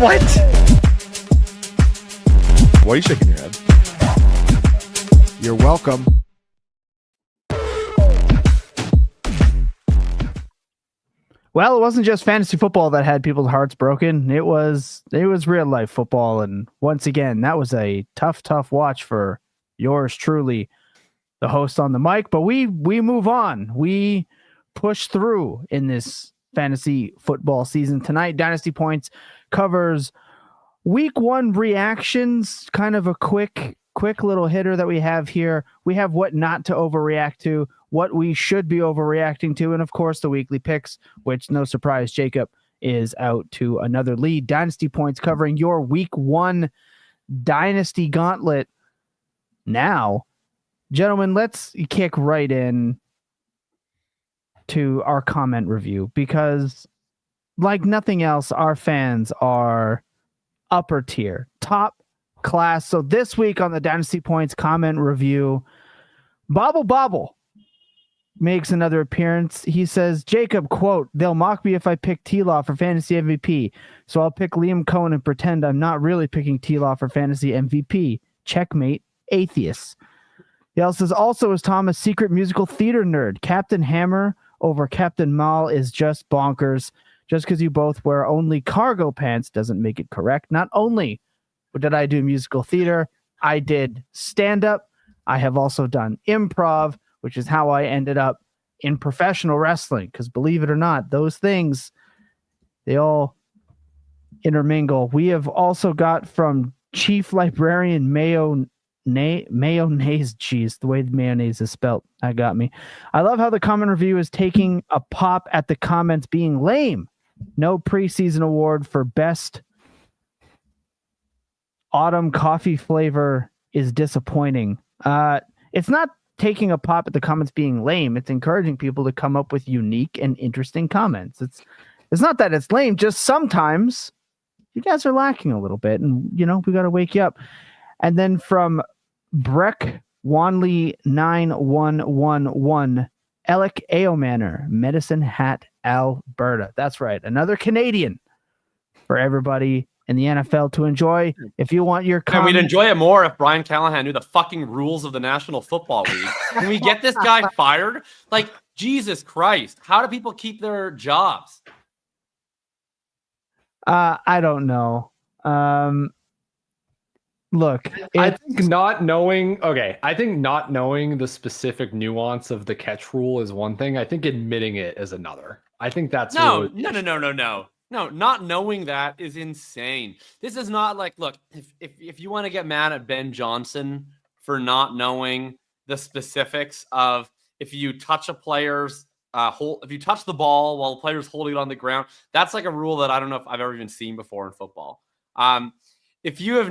What? Why are you shaking your head? You're welcome. Well, it wasn't just fantasy football that had people's hearts broken. It was real life football. And once again, that was a tough watch for yours truly, the host on the mic. But we move on. We push through in this fantasy football season. Tonight, Dynasty Points covers week 1 reactions, kind of a quick little hitter that we have here. We have what not to overreact to, what we should be overreacting to, and of course the weekly picks, which, no surprise, Jacob is out to another lead. Dynasty Points covering your week 1 Dynasty Gauntlet. Now, gentlemen, let's kick right in to our comment review, because like nothing else, our fans are upper tier, top class. So this week on the Dynasty Points comment review, Bobble makes another appearance. He says, Jacob, quote, "They'll mock me if I pick T-Law for fantasy MVP, so I'll pick Liam Cohen and pretend I'm not really picking T-Law for fantasy MVP. Checkmate, atheists." He also says, also is Thomas secret musical theater nerd. Captain Hammer over Captain Mal is just bonkers. Just because you both wear only cargo pants doesn't make it correct. Not only did I do musical theater, I did stand-up. I have also done improv, which is how I ended up in professional wrestling. Because believe it or not, those things, they all intermingle. We have also got from Chief Librarian Mayonnaise. Jeez, the way the mayonnaise is spelt, that got me. I love how the comment review is taking a pop at the comments being lame. No preseason award for best autumn coffee flavor is disappointing. It's not taking a pop at the comments being lame. It's encouraging people to come up with unique and interesting comments. It's not that it's lame, just sometimes you guys are lacking a little bit, and we got to wake you up. And then from Breck Wanley 9111, Alec Aomanor, Medicine Hat, Alberta. That's right, another Canadian for everybody in the NFL to enjoy. If you want your and we'd enjoy it more if Brian Callahan knew the fucking rules of the National Football League. Can we get this guy fired? Like, Jesus Christ. How do people keep their jobs? I don't know. Look, I think not knowing the specific nuance of the catch rule is one thing. I think admitting it is another. I think that's No, not knowing that is insane. This is not like, look, if you want to get mad at Ben Johnson for not knowing the specifics of if you touch a player's if you touch the ball while the player's holding it on the ground, that's like a rule that I don't know if I've ever even seen before in football. If you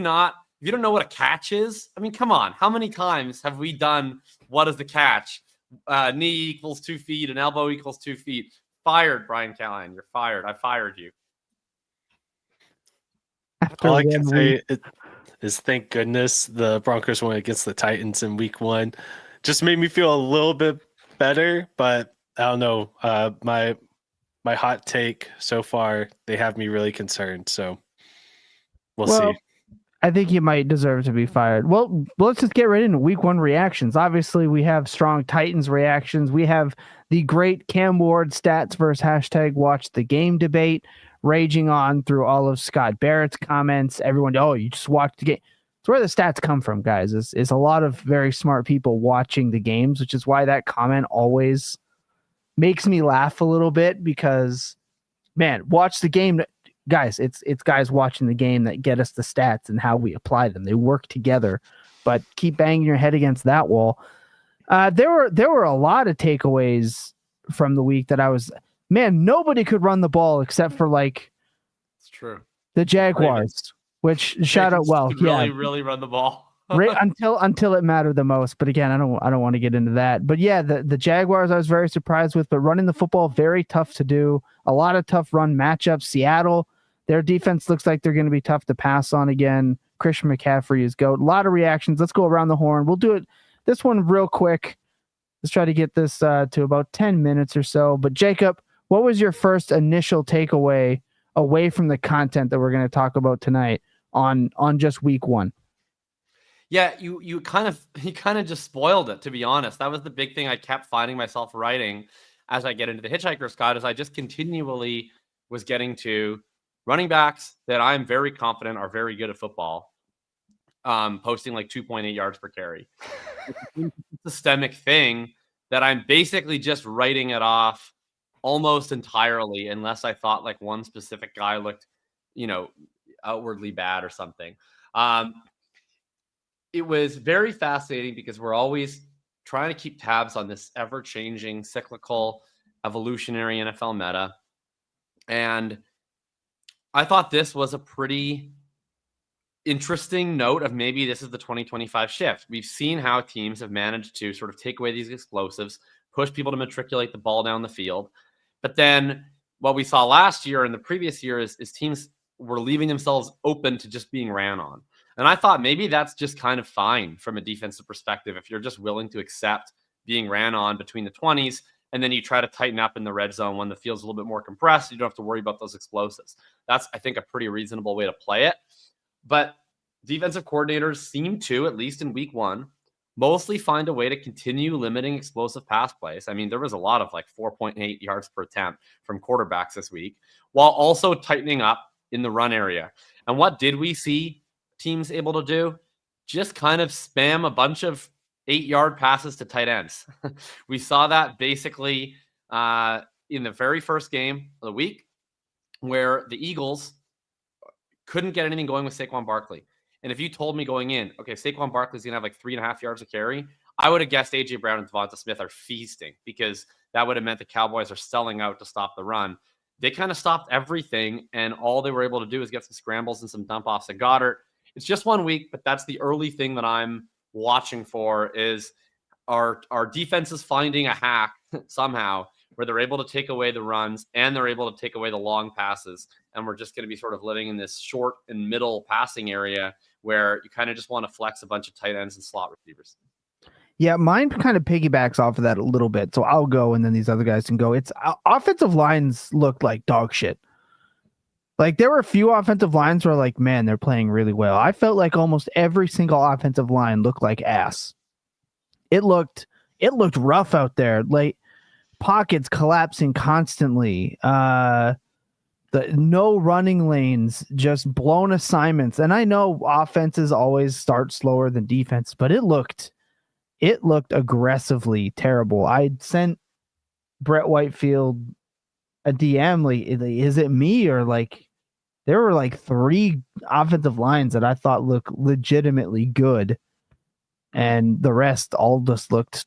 don't know what a catch is, I mean, come on. How many times have we done what is the catch? Knee equals 2 feet, an elbow equals 2 feet. Fired, Brian Callahan. You're fired. I fired you. All I can say is thank goodness the Broncos went against the Titans in week 1. Just made me feel a little bit better, but I don't know. My hot take so far, they have me really concerned. So we'll see. I think he might deserve to be fired. Well, let's just get right into week 1 reactions. Obviously, we have strong Titans reactions. We have the great Cam Ward stats versus hashtag watch the game debate raging on through all of Scott Barrett's comments. Everyone, you just watched the game. It's where the stats come from, guys. Is a lot of very smart people watching the games, which is why that comment always makes me laugh a little bit because, man, watch the game. Guys, it's guys watching the game that get us the stats and how we apply them. They work together, but keep banging your head against that wall. There were a lot of takeaways from the week that nobody could run the ball except for it's true. The Jaguars, which shout out, really run the ball. Right until it mattered the most. But again, I don't want to get into that. But yeah, the Jaguars I was very surprised with, but running the football, very tough to do. A lot of tough run matchups. Seattle, their defense looks like they're going to be tough to pass on again. Christian McCaffrey is GOAT. A lot of reactions. Let's go around the horn. We'll do it this one real quick. Let's try to get this to about 10 minutes or so. But Jacob, what was your first initial takeaway away from the content that we're going to talk about tonight on just week one. Yeah, you kind of just spoiled it, to be honest. That was the big thing I kept finding myself writing as I get into the Hitchhiker's Guide, is I just continually was getting to running backs that I'm very confident are very good at football, posting like 2.8 yards per carry. It's a systemic thing that I'm basically just writing it off almost entirely, unless I thought like one specific guy looked, outwardly bad or something. It was very fascinating because we're always trying to keep tabs on this ever-changing, cyclical, evolutionary NFL meta. And I thought this was a pretty interesting note of maybe this is the 2025 shift. We've seen how teams have managed to sort of take away these explosives, push people to matriculate the ball down the field. But then what we saw last year and the previous year is teams were leaving themselves open to just being ran on. And I thought maybe that's just kind of fine from a defensive perspective if you're just willing to accept being ran on between the 20s, and then you try to tighten up in the red zone when the field's a little bit more compressed. You don't have to worry about those explosives. That's, I think, a pretty reasonable way to play it. But defensive coordinators seem to, at least in week one, mostly find a way to continue limiting explosive pass plays. I mean, there was a lot of like 4.8 yards per attempt from quarterbacks this week, while also tightening up in the run area. And what did we see teams able to do? Just kind of spam a bunch of 8-yard passes to tight ends. We saw that basically in the very first game of the week, where the Eagles couldn't get anything going with Saquon Barkley. And if you told me going in, okay, Saquon Barkley's going to have like 3.5 yards a carry, I would have guessed A.J. Brown and Devonta Smith are feasting, because that would have meant the Cowboys are selling out to stop the run. They kind of stopped everything, and all they were able to do is get some scrambles and some dump-offs at Goddard. It's just 1 week, but that's the early thing that I'm watching for, is our defense is finding a hack somehow where they're able to take away the runs and they're able to take away the long passes. And we're just going to be sort of living in this short and middle passing area where you kind of just want to flex a bunch of tight ends and slot receivers. Yeah, mine kind of piggybacks off of that a little bit. So I'll go and then these other guys can go. It's offensive lines looked like dog shit. Like there were a few offensive lines where like, man, they're playing really well. I felt like almost every single offensive line looked like ass. It looked rough out there. Like pockets collapsing constantly. The no running lanes, just blown assignments. And I know offenses always start slower than defense, but it looked aggressively terrible. I sent Brett Whitefield a DM like, is it me, or like there were like 3 offensive lines that I thought looked legitimately good, and the rest all just looked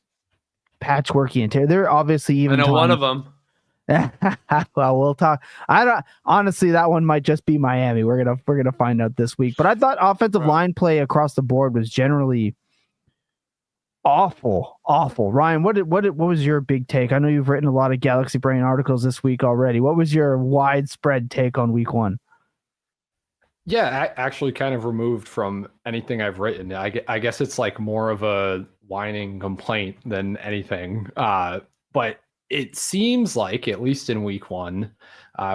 patchworky and terrible. They're obviously even. I know one of them. Well, we'll talk. I don't honestly. That one might just be Miami. We're gonna find out this week. But I thought offensive line play across the board was generally awful. Ryan, what was your big take? I know you've written a lot of Galaxy Brain articles this week already. What was your widespread take on week one? Yeah, actually kind of removed from anything I've written. I guess it's like more of a whining complaint than anything. But it seems like, at least in week one,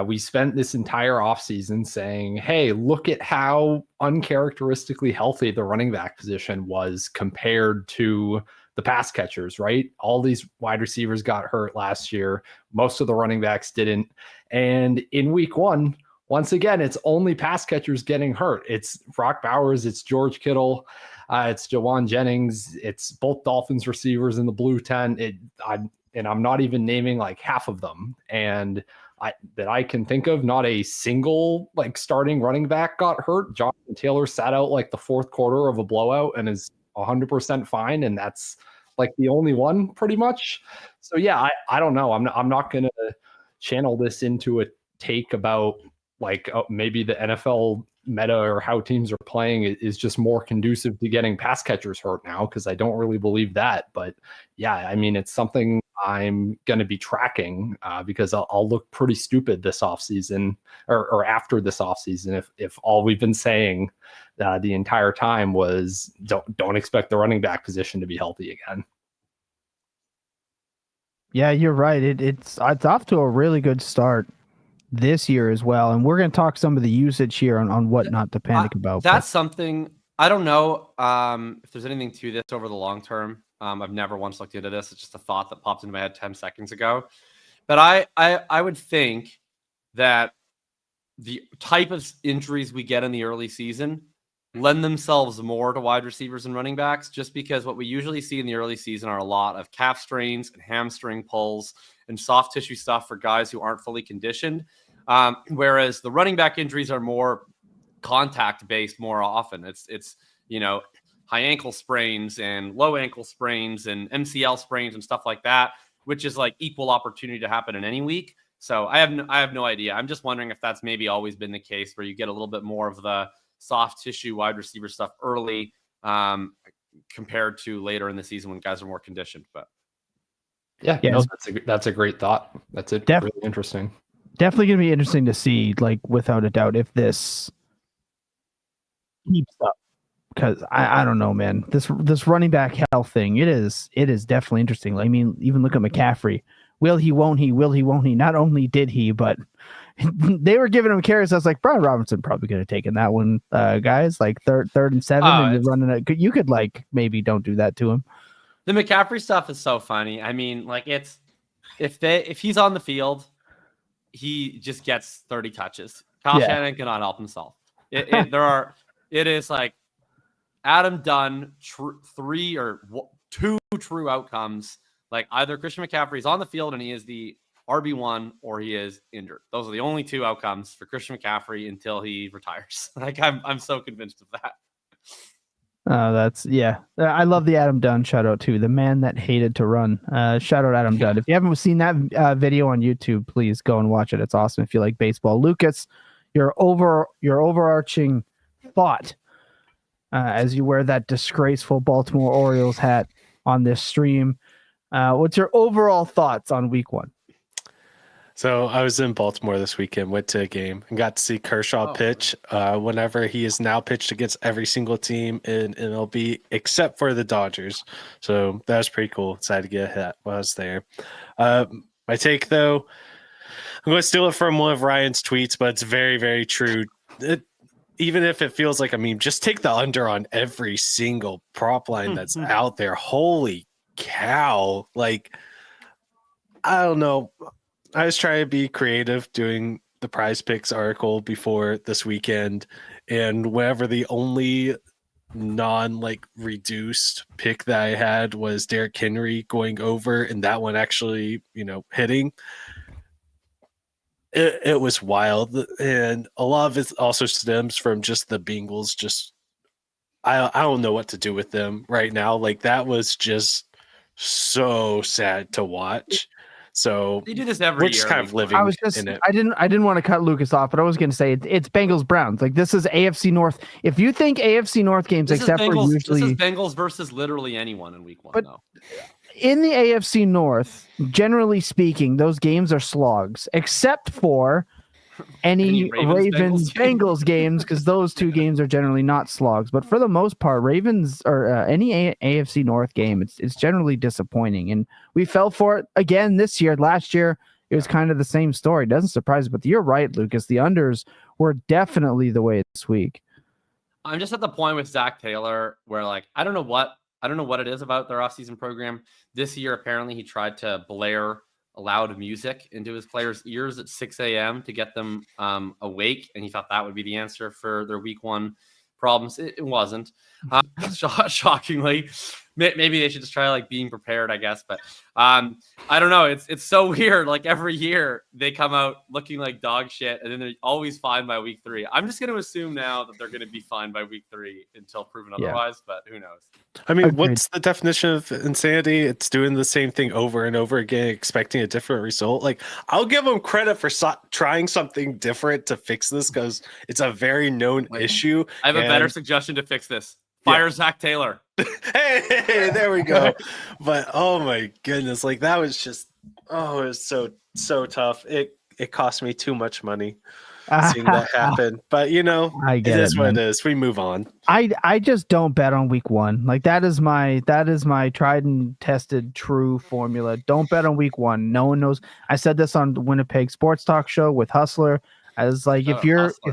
we spent this entire offseason saying, hey, look at how uncharacteristically healthy the running back position was compared to the pass catchers, right? All these wide receivers got hurt last year. Most of the running backs didn't. And in week one, once again, it's only pass catchers getting hurt. It's Brock Bowers, it's George Kittle, it's Jawan Jennings, it's both Dolphins receivers in the blue tent. And I'm not even naming like half of them. And that I can think of, not a single like starting running back got hurt. Jonathan Taylor sat out like the fourth quarter of a blowout and is 100% fine. And that's like the only one pretty much. So yeah, I don't know. I'm not going to channel this into a take about like maybe the NFL meta or how teams are playing is just more conducive to getting pass catchers hurt now, because I don't really believe that. But yeah, I mean, it's something I'm going to be tracking because I'll look pretty stupid this offseason or after this offseason if all we've been saying the entire time was don't expect the running back position to be healthy again. Yeah, you're right. It's off to a really good start. this year as well. And we're going to talk some of the usage here on what not to panic about. That's something I don't know if there's anything to this over the long term. I've never once looked into this. It's just a thought that popped into my head 10 seconds ago. But I would think that the type of injuries we get in the early season lend themselves more to wide receivers and running backs, just because what we usually see in the early season are a lot of calf strains and hamstring pulls and soft tissue stuff for guys who aren't fully conditioned. Whereas the running back injuries are more contact based more often. It's high ankle sprains and low ankle sprains and MCL sprains and stuff like that, which is like equal opportunity to happen in any week. So I have no idea. I'm just wondering if that's maybe always been the case, where you get a little bit more of the soft tissue wide receiver stuff early compared to later in the season when guys are more conditioned. But yeah, no, that's a great thought. That's really interesting. Definitely going to be interesting to see, like, without a doubt, if this keeps up. Because I don't know, man. This running back health thing, it is definitely interesting. I mean, even look at McCaffrey. Will he, won't he? Will he, won't he? Not only did he, but they were giving him carries. I was like, Brian Robinson probably could have taken that one, guys. Like third and 7, and you're running it. You could like maybe don't do that to him. The McCaffrey stuff is so funny. I mean, like if he's on the field, he just gets 30 touches. Kyle Shanahan cannot help himself. It is like Adam Dunn, 3 or 2 true outcomes. Like either Christian McCaffrey is on the field and he is the RB1 or he is injured. Those are the only 2 outcomes for Christian McCaffrey until he retires. Like I'm so convinced of that. I love the Adam Dunn shout out too. The man that hated to run. Shout out Adam Dunn. If you haven't seen that video on YouTube, please go and watch it. It's awesome if you like baseball. Lucas, your overarching thought as you wear that disgraceful Baltimore Orioles hat on this stream. What's your overall thoughts on week 1? So I was in Baltimore this weekend, went to a game, and got to see Kershaw pitch whenever he is now pitched against every single team in MLB except for the Dodgers. So that was pretty cool. Decided to get a hit while I was there. My take, though, I'm going to steal it from one of Ryan's tweets, but it's very, very true. Even if it feels like a meme, just take the under on every single prop line that's out there. Holy cow. Like, I don't know. I was trying to be creative doing the Prize Picks article before this weekend, and whenever the only reduced pick that I had was Derrick Henry going over, and that one actually, hitting. It was wild, and a lot of it also stems from just the Bengals. I don't know what to do with them right now. Like, that was just so sad to watch. So they do this every year. We're just kind of living in it. I didn't want to cut Lucas off, but I was going to say it's Bengals Browns. Like, this is AFC North. If you think AFC North games, this except for usually this is Bengals versus literally anyone in week 1, but though. In the AFC North, generally speaking, those games are slogs, except for any Ravens Bengals games, because those 2 games are generally not slogs. But for the most part, Ravens or any AFC North game, it's generally disappointing, and we fell for it again this year. Last year, it was kind of the same story. Doesn't surprise me, but you're right, Lucas. The unders were definitely the way this week. I'm just at the point with Zach Taylor where, like, I don't know what it is about their offseason program. This year, apparently, he tried to blare loud music into his players' ears at 6 a.m. to get them awake, and he thought that would be the answer for their week 1 problems. It wasn't. Shockingly, maybe they should just try like being prepared, I guess. But I don't know. It's so weird. Like, every year they come out looking like dog shit, and then they're always fine by week 3. I'm just going to assume now that they're going to be fine by week 3 until proven otherwise. But who knows? I mean, what's the definition of insanity? It's doing the same thing over and over again, expecting a different result. Like, I'll give them credit for trying something different to fix this, because it's a very known issue. I have a better suggestion to fix this. Fire Zach Taylor. Hey, there we go. But oh my goodness, like, that was just, it was so tough. It cost me too much money. seeing that happen. But I get it is it, what man. it is. We move on. I just don't bet on week one. Like that is my tried and tested true formula. Don't bet on week one. No one knows. I said this on the Winnipeg Sports Talk Show with Hustler. I was like, if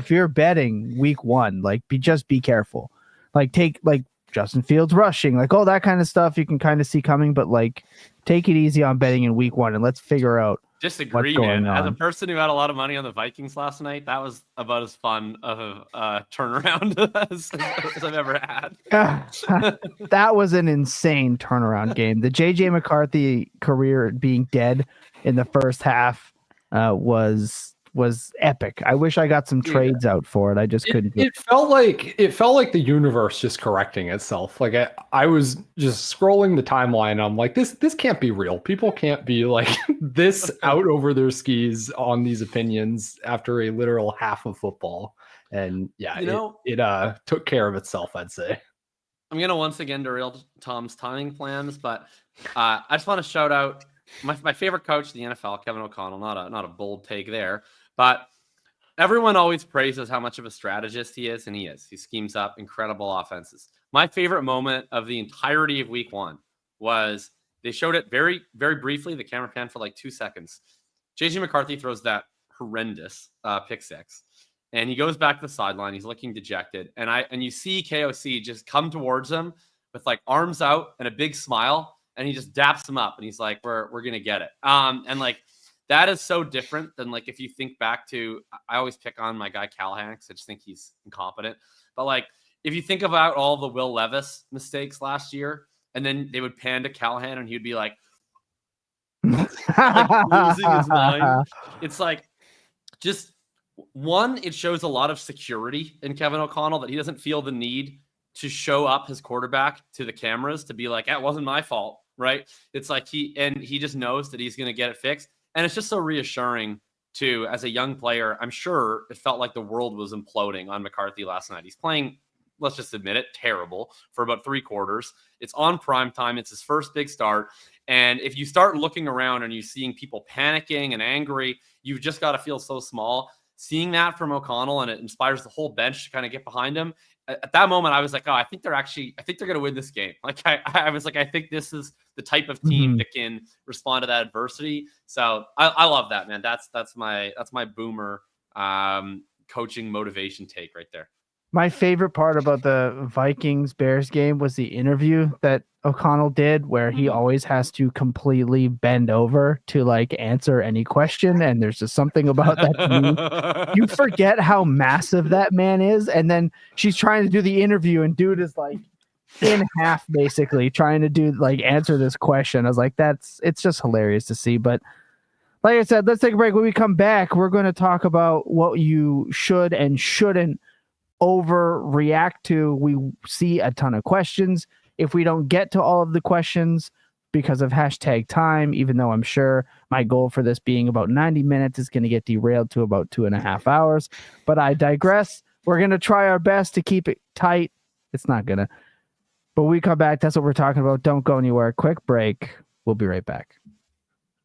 you're betting week one, like just be careful. Like take like Justin Fields rushing, like all that kind of stuff you can kind of see coming, but like take it easy on betting in week one and let's figure out. Disagree, man. As a person who had a lot of money on the Vikings last night, that was about as fun of a turnaround as I've ever had. That was an insane turnaround game. The JJ McCarthy career being dead in the first half was epic. I wish I got some trades out for it. I just couldn't. It felt like the universe just correcting itself. Like I was just scrolling the timeline. And I'm like, this can't be real. People can't be like this out over their skis on these opinions after a literal half of football. And yeah, it took care of itself, I'd say. I'm gonna once again derail Tom's timing plans, but I just want to shout out my favorite coach in the NFL, Kevin O'Connell. Not a bold take there. But everyone always praises how much of a strategist he is, and he is. He schemes up incredible offenses. My favorite moment of the entirety of week one was they showed it very, very briefly. The camera panned for like 2 seconds. JJ McCarthy throws that horrendous pick six, and he goes back to the sideline. He's looking dejected, and you see KOC just come towards him with like arms out and a big smile, and he just daps him up, and he's like, "We're gonna get it." And like. That is so different than like if you think back to, I always pick on my guy Callahan because I just think he's incompetent. But like if you think about all the Will Levis mistakes last year, and then they would pan to Callahan and he'd be like losing his mind. It's like just one, it shows a lot of security in Kevin O'Connell that he doesn't feel the need to show up his quarterback to the cameras to be like, that wasn't my fault, right? It's like he just knows that he's going to get it fixed. And it's just so reassuring too, as a young player. I'm sure it felt like the world was imploding on McCarthy last night. He's playing, let's just admit it, terrible for about 3 quarters. It's on prime time. It's his first big start. And if you start looking around and you're seeing people panicking and angry, you've just got to feel so small. Seeing that from O'Connell, and it inspires the whole bench to kind of get behind him. At that moment, I was like, oh, I think they're going to win this game. Like I was like, I think this is the type of team that can respond to that adversity. So I love that, man. That's my boomer coaching motivation take right there. My favorite part about the Vikings-Bears game was the interview that O'Connell did, where he always has to completely bend over to like answer any question. And there's just something about that. You forget how massive that man is. And then she's trying to do the interview and dude is like in half, basically trying to do like answer this question. I was like, it's just hilarious to see. But like I said, let's take a break. When we come back, we're going to talk about what you should and shouldn't overreact to. We see a ton of questions. If we don't get to all of the questions because of hashtag time, even though I'm sure my goal for this being about 90 minutes is going to get derailed to about 2.5 hours, but I digress. We're going to try our best to keep it tight. It's not going to, but we come back. That's what we're talking about. Don't go anywhere. Quick break. We'll be right back.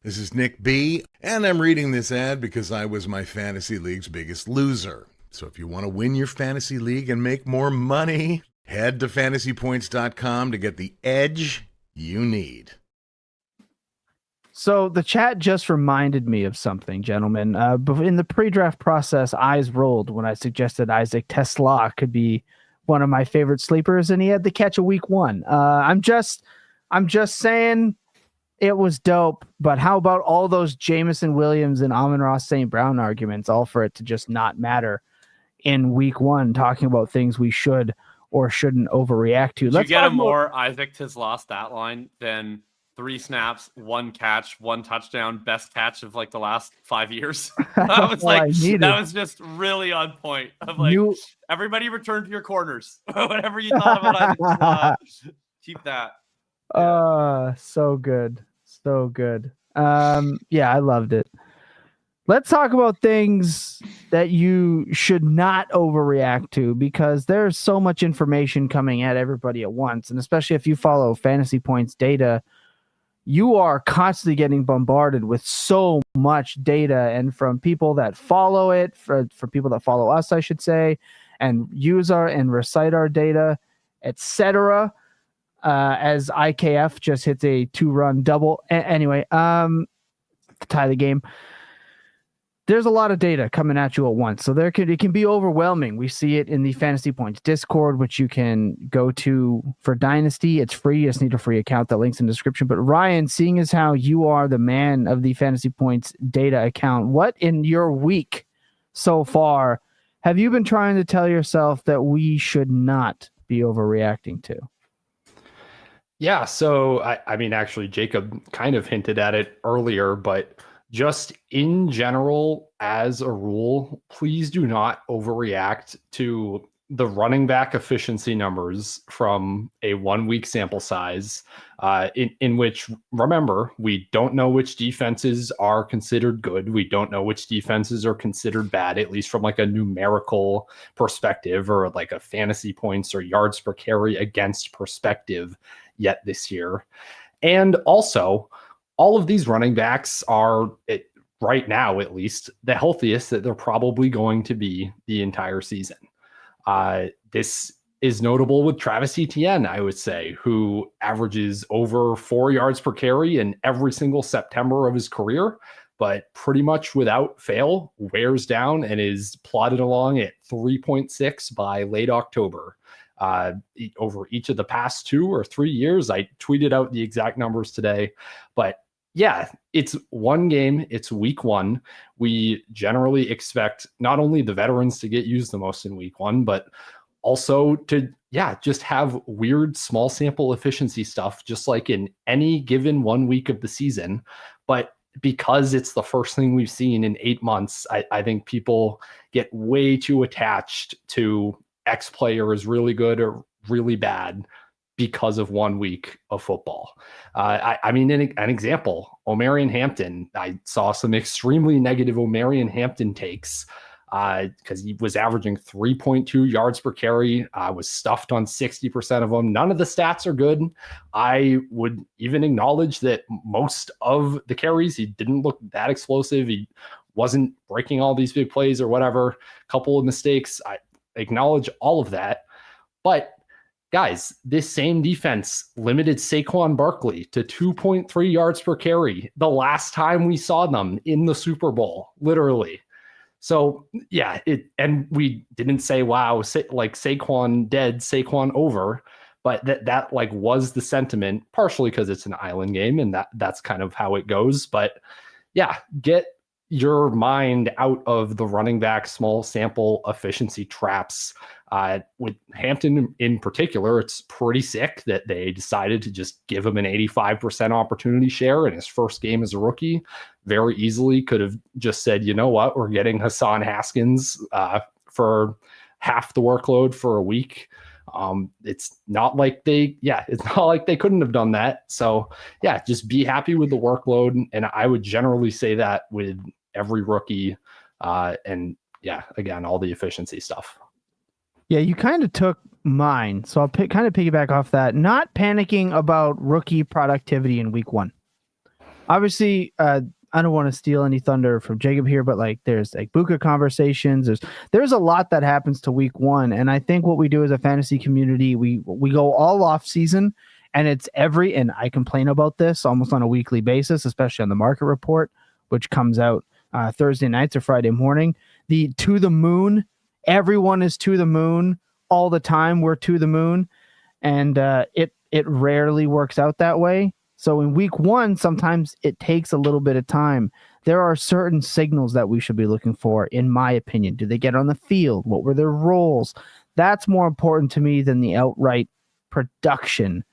This is Nick B, and I'm reading this ad because I was my fantasy league's biggest loser. So if you want to win your fantasy league and make more money, head to fantasypoints.com to get the edge you need. So the chat just reminded me of something, gentlemen. In the pre-draft process, eyes rolled when I suggested Isaac Tesla could be one of my favorite sleepers, and he had the catch of week one. I'm just saying it was dope, but how about all those Jameson Williams and Amon-Ra St. Brown arguments, all for it to just not matter in week one, talking about things we should or shouldn't overreact to. Let's get a more Isaac Tesla stat line than 3 snaps, 1 catch, 1 touchdown, best catch of like the last 5 years. That was that was just really on point. Of like everybody return to your corners. Whatever you thought about Isaac Tesla, keep that. Yeah. So good. So good. Yeah, I loved it. Let's talk about things that you should not overreact to, because there's so much information coming at everybody at once. And especially if you follow Fantasy Points data, you are constantly getting bombarded with so much data, and from people that follow it, for people that follow us, I should say, and use our and recite our data, etc. As IKF just hits a 2-run double. Anyway, to tie the game. There's a lot of data coming at you at once, so it can be overwhelming. We see it in the Fantasy Points Discord, which you can go to for Dynasty. It's free. You just need a free account. That link's in the description. But Ryan, seeing as how you are the man of the Fantasy Points data account, what in your week so far have you been trying to tell yourself that we should not be overreacting to? Yeah, so I mean, actually, Jacob kind of hinted at it earlier, but just in general, as a rule, please do not overreact to the running back efficiency numbers from a 1-week sample size, in which, remember, we don't know which defenses are considered good. We don't know which defenses are considered bad, at least from like a numerical perspective or like a fantasy points or yards per carry against perspective yet this year. And also, all of these running backs are, right now at least, the healthiest that they're probably going to be the entire season. This is notable with Travis Etienne, I would say, who averages over 4 yards per carry in every single September of his career, but pretty much without fail wears down and is plotted along at 3.6 by late October. Over each of the past 2 or 3 years, I tweeted out the exact numbers today, but yeah, it's one game. It's week 1. We generally expect not only the veterans to get used the most in week 1, but also to, just have weird small sample efficiency stuff, just like in any given 1 week of the season. But because it's the first thing we've seen in 8 months, I think people get way too attached to X player is really good or really bad because of 1 week of football. I mean, an example, Omarion Hampton. I saw some extremely negative Omarion Hampton takes because he was averaging 3.2 yards per carry, was stuffed on 60% of them. None of the stats are good. I would even acknowledge that most of the carries, he didn't look that explosive. He wasn't breaking all these big plays or whatever. A couple of mistakes. I acknowledge all of that. But guys, this same defense limited Saquon Barkley to 2.3 yards per carry the last time we saw them in the Super Bowl, literally. So yeah, and we didn't say, wow, like Saquon dead, Saquon over, but that like was the sentiment, partially because it's an island game and that's kind of how it goes. But yeah, get your mind out of the running back small sample efficiency traps. With Hampton in particular, it's pretty sick that they decided to just give him an 85% opportunity share in his first game as a rookie. Very easily could have just said, you know what, we're getting Hassan Haskins for half the workload for a week. It's not like they couldn't have done that. So yeah, just be happy with the workload. And I would generally say that with every rookie. And yeah, again, all the efficiency stuff. Yeah, you kind of took mine, so I'll kind of piggyback off that. Not panicking about rookie productivity in week 1. Obviously, I don't want to steal any thunder from Jacob here, but like there's Egbuka conversations. There's a lot that happens to week 1, and I think what we do as a fantasy community, we go all off season, and it's and I complain about this almost on a weekly basis, especially on the market report, which comes out Thursday nights or Friday morning. The to the moon. Everyone is to the moon all the time. We're to the moon, and it rarely works out that way. So in week 1, sometimes it takes a little bit of time. There are certain signals that we should be looking for, in my opinion. Do they get on the field? What were their roles? That's more important to me than the outright production.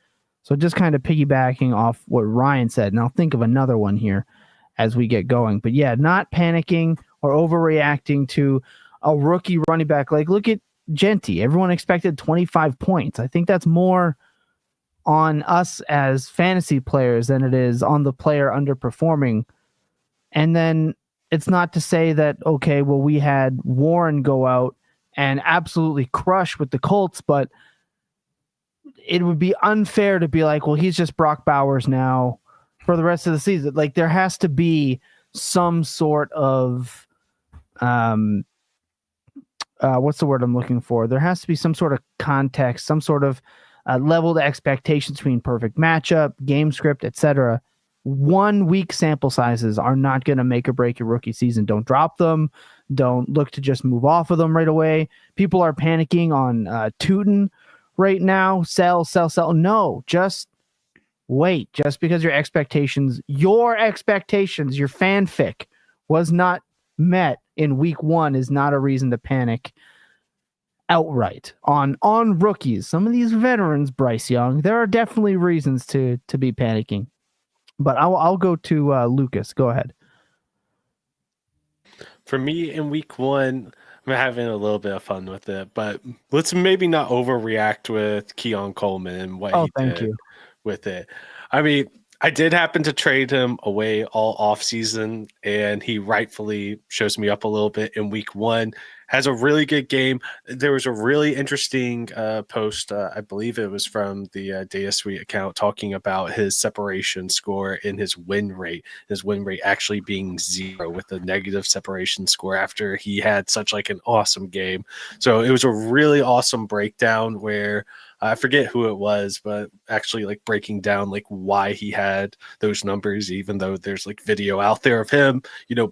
So just kind of piggybacking off what Ryan said, and I'll think of another one here as we get going. But yeah, not panicking or overreacting to a rookie running back. Like, look at Genty. Everyone expected 25 points. I think that's more on us as fantasy players than it is on the player underperforming. And then it's not to say that, okay, well, we had Warren go out and absolutely crush with the Colts, but it would be unfair to be like, well, he's just Brock Bowers now. for the rest of the season. Like there has to be some sort of what's the word I'm looking for? There has to be some sort of context, some sort of leveled expectations between perfect matchup, game script, etc. 1 week sample sizes are not going to make or break your rookie season. Don't drop them. Don't look to just move off of them right away. People are panicking on Tootin right now. Sell. No, just wait. Just because your expectations, your fanfic was not met in week 1 is not a reason to panic outright on rookies. Some of these veterans, Bryce Young, there are definitely reasons to be panicking. But I'll go to Lucas. Go ahead. For me in week 1, I'm having a little bit of fun with it, but let's maybe not overreact with Keon Coleman and what he did with it. I mean, I did happen to trade him away all offseason, and he rightfully shows me up a little bit in week 1. Has a really good game. There was a really interesting post, I believe it was from the Data Suite account, talking about his separation score and his win rate. His win rate actually being 0 with a negative separation score after he had such like an awesome game. So it was a really awesome breakdown where I forget who it was, but actually like breaking down like why he had those numbers, even though there's like video out there of him,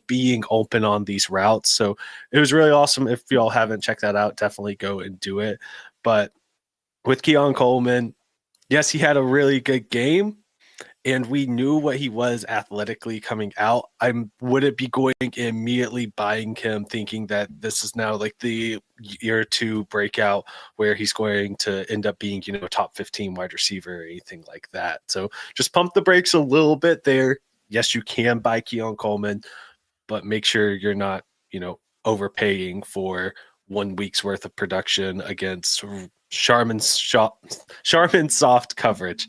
being open on these routes. So it was really awesome. If y'all haven't checked that out, definitely go and do it. But with Keon Coleman, yes, he had a really good game, and we knew what he was athletically coming out. I wouldn't be going immediately buying him thinking that this is now like the year 2 breakout where he's going to end up being, a top 15 wide receiver or anything like that. So just pump the brakes a little bit there. Yes, you can buy Keon Coleman, but make sure you're not, overpaying for 1 week's worth of production against Charmin's soft coverage.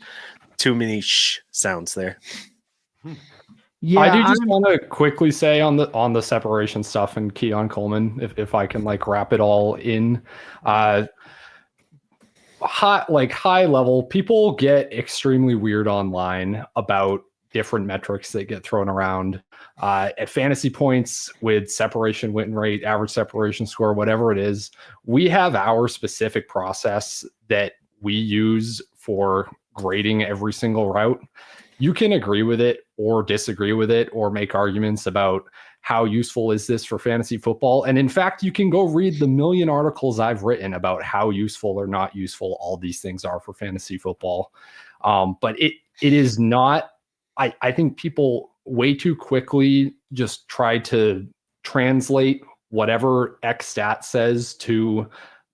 Too many sounds there. Yeah, I do just want to quickly say on the separation stuff and Keon Coleman, if I can like wrap it all in, high level, people get extremely weird online about different metrics that get thrown around at fantasy points with separation win rate, average separation score, whatever it is. We have our specific process that we use for grading every single route. You can agree with it or disagree with it or make arguments about how useful is this for fantasy football. And in fact, you can go read the million articles I've written about how useful or not useful all these things are for fantasy football. But it is not, I think people way too quickly just try to translate whatever X stat says to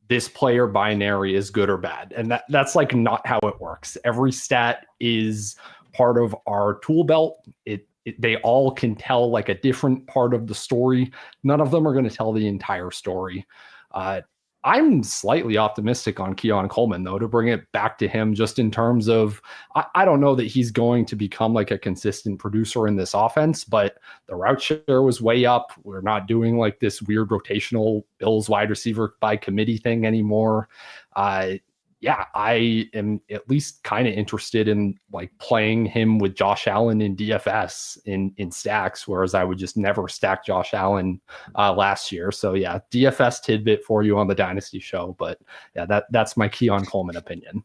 this player binary is good or bad. And that's like not how it works. Every stat is part of our tool belt. They all can tell like a different part of the story. None of them are going to tell the entire story. I'm slightly optimistic on Keon Coleman, though, to bring it back to him just in terms of, I don't know that he's going to become like a consistent producer in this offense, but the route share was way up. We're not doing like this weird rotational Bills wide receiver by committee thing anymore. Yeah, I am at least kind of interested in like playing him with Josh Allen in DFS in stacks, whereas I would just never stack Josh Allen last year. So yeah, DFS tidbit for you on the Dynasty show. But yeah, that's my Keon Coleman opinion.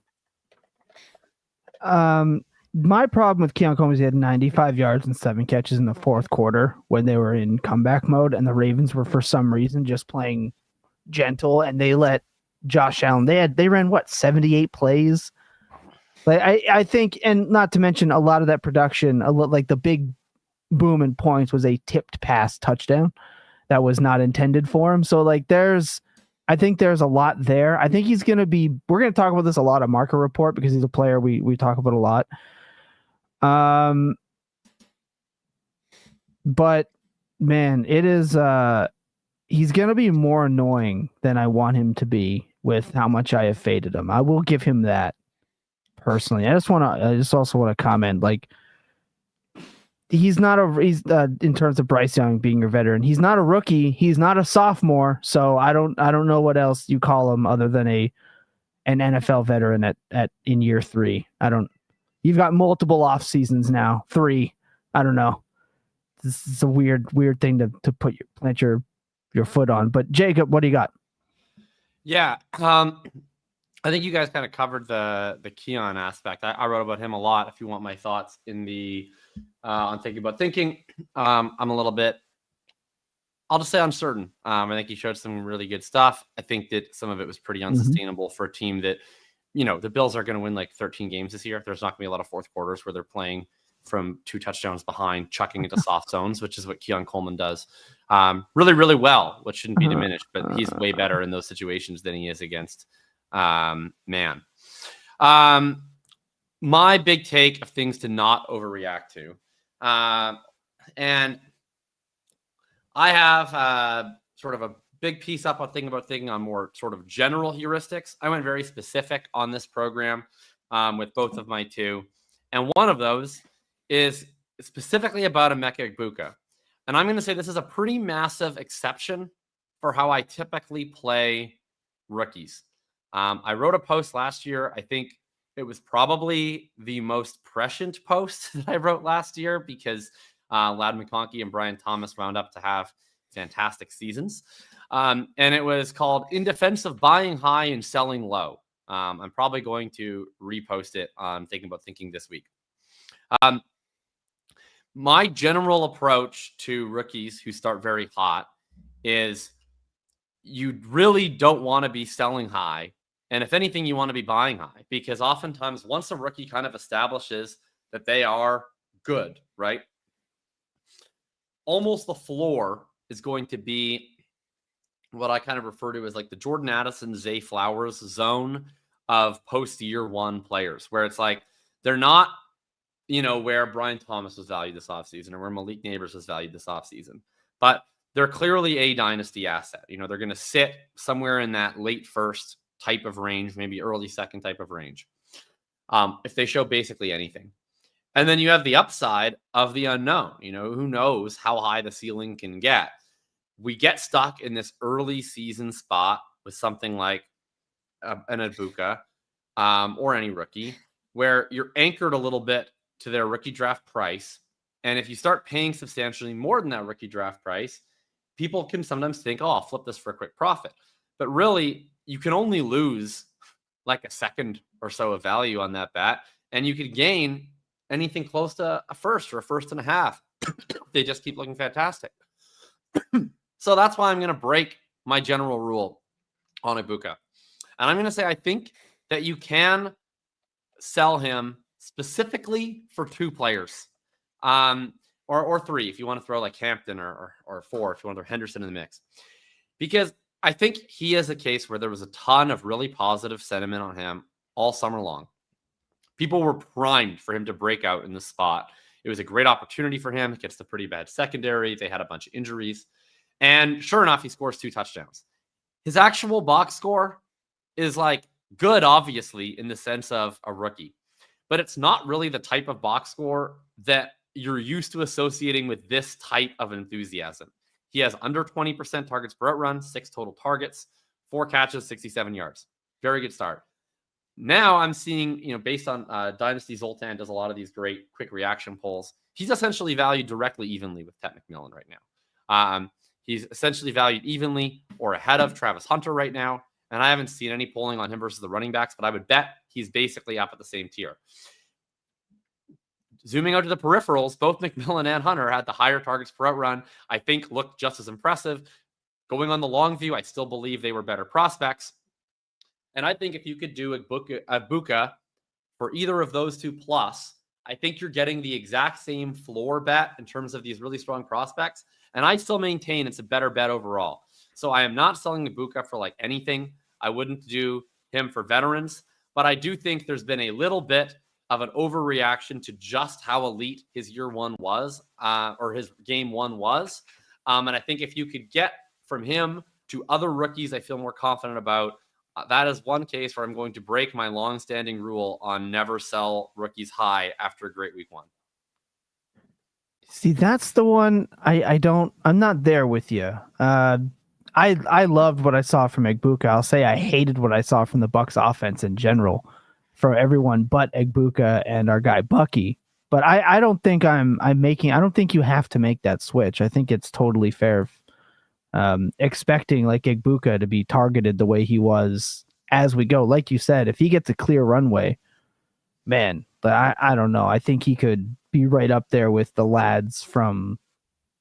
My problem with Keon Coleman is he had 95 yards and 7 catches in the fourth quarter when they were in comeback mode, and the Ravens were for some reason just playing gentle, and they let Josh Allen, they ran 78 plays. Like I think, and not to mention a lot of that production, like the big boom in points was a tipped pass touchdown that was not intended for him. So like I think there's a lot there. I think we're going to talk about this a lot on Market Report because he's a player we talk about a lot. But man, it is he's going to be more annoying than I want him to be with how much I have faded him. I will give him that personally. I just also want to comment, like, he's in terms of Bryce Young being your veteran, he's not a rookie. He's not a sophomore. So I don't know what else you call him other than an NFL veteran in year 3. You've got multiple off seasons now. 3. I don't know. This is a weird thing to plant your foot on. But Jacob, what do you got? Yeah. I think you guys kind of covered the Keon aspect. I wrote about him a lot. If you want my thoughts in the on thinking about thinking, I'm a little bit, I'll just say uncertain. I think he showed some really good stuff. I think that some of it was pretty unsustainable for a team that, the Bills are going to win like 13 games this year. There's not going to be a lot of fourth quarters where they're playing from 2 touchdowns behind, chucking into soft zones, which is what Keon Coleman does really, really well, which shouldn't be diminished, but he's way better in those situations than he is against man. My big take of things to not overreact to. And I have sort of a big piece up on thinking on more sort of general heuristics. I went very specific on this program with both of my 2. And one of those is specifically about Emeka Egbuka. And I'm going to say this is a pretty massive exception for how I typically play rookies. I wrote a post last year. I think it was probably the most prescient post that I wrote last year because Ladd McConkey and Brian Thomas wound up to have fantastic seasons. And it was called In Defense of Buying High and Selling Low. I'm probably going to repost it on Thinking About Thinking this week. My general approach to rookies who start very hot is you really don't want to be selling high. And if anything, you want to be buying high, because oftentimes once a rookie kind of establishes that they are good, right? Almost the floor is going to be what I kind of refer to as like the Jordan Addison, Zay Flowers zone of post year 1 players, where it's like, they're not, where Brian Thomas was valued this offseason or where Malik Neighbors was valued this offseason, but they're clearly a dynasty asset. They're going to sit somewhere in that late first type of range, maybe early second type of range, if they show basically anything. And then you have the upside of the unknown. Who knows how high the ceiling can get. We get stuck in this early season spot with something like an Egbuka or any rookie, where you're anchored a little bit to their rookie draft price. And if you start paying substantially more than that rookie draft price, people can sometimes think, oh, I'll flip this for a quick profit. But really, you can only lose like a second or so of value on that bet. And you could gain anything close to a first or a first and a half. They just keep looking fantastic. So that's why I'm going to break my general rule on Egbuka. And I'm going to say, I think that you can sell him specifically for 2 players, or 3 if you want to throw like Hampton, or 4 if you want to throw Henderson in the mix, because I think he is a case where there was a ton of really positive sentiment on him all summer long. People were primed for him to break out in the spot. It was a great opportunity for him. He gets the pretty bad secondary. They had a bunch of injuries, and sure enough, he scores 2 touchdowns. His actual box score is like good, obviously, in the sense of a rookie, but it's not really the type of box score that you're used to associating with this type of enthusiasm. He has under 20% targets per out run, 6 total targets, 4 catches, 67 yards. Very good start. Now I'm seeing, based on Dynasty, Zoltan does a lot of these great quick reaction polls. He's essentially valued directly evenly with Ted McMillan right now. He's essentially valued evenly or ahead of Travis Hunter right now. And I haven't seen any polling on him versus the running backs, but I would bet he's basically up at the same tier. Zooming out to the peripherals, both McMillan and Hunter had the higher targets per out run. I think looked just as impressive. Going on the long view, I still believe they were better prospects. And I think if you could do Egbuka for either of those 2 plus, I think you're getting the exact same floor bet in terms of these really strong prospects. And I still maintain it's a better bet overall. So I am not selling Egbuka for like anything. I wouldn't do him for veterans, but I do think there's been a little bit of an overreaction to just how elite his year 1 was, or his game 1 was. And I think if you could get from him to other rookies I feel more confident about, that is one case where I'm going to break my long-standing rule on never sell rookies high after a great week 1. See, that's the one I'm not there with you. I loved what I saw from Egbuka. I'll say I hated what I saw from the Bucs offense in general. for everyone but Egbuka and our guy Bucky. But I don't think I don't think you have to make that switch. I think it's totally fair. Expecting like Egbuka to be targeted the way he was as we go. Like you said, if he gets a clear runway, man, but I don't know. I think he could be right up there with the lads from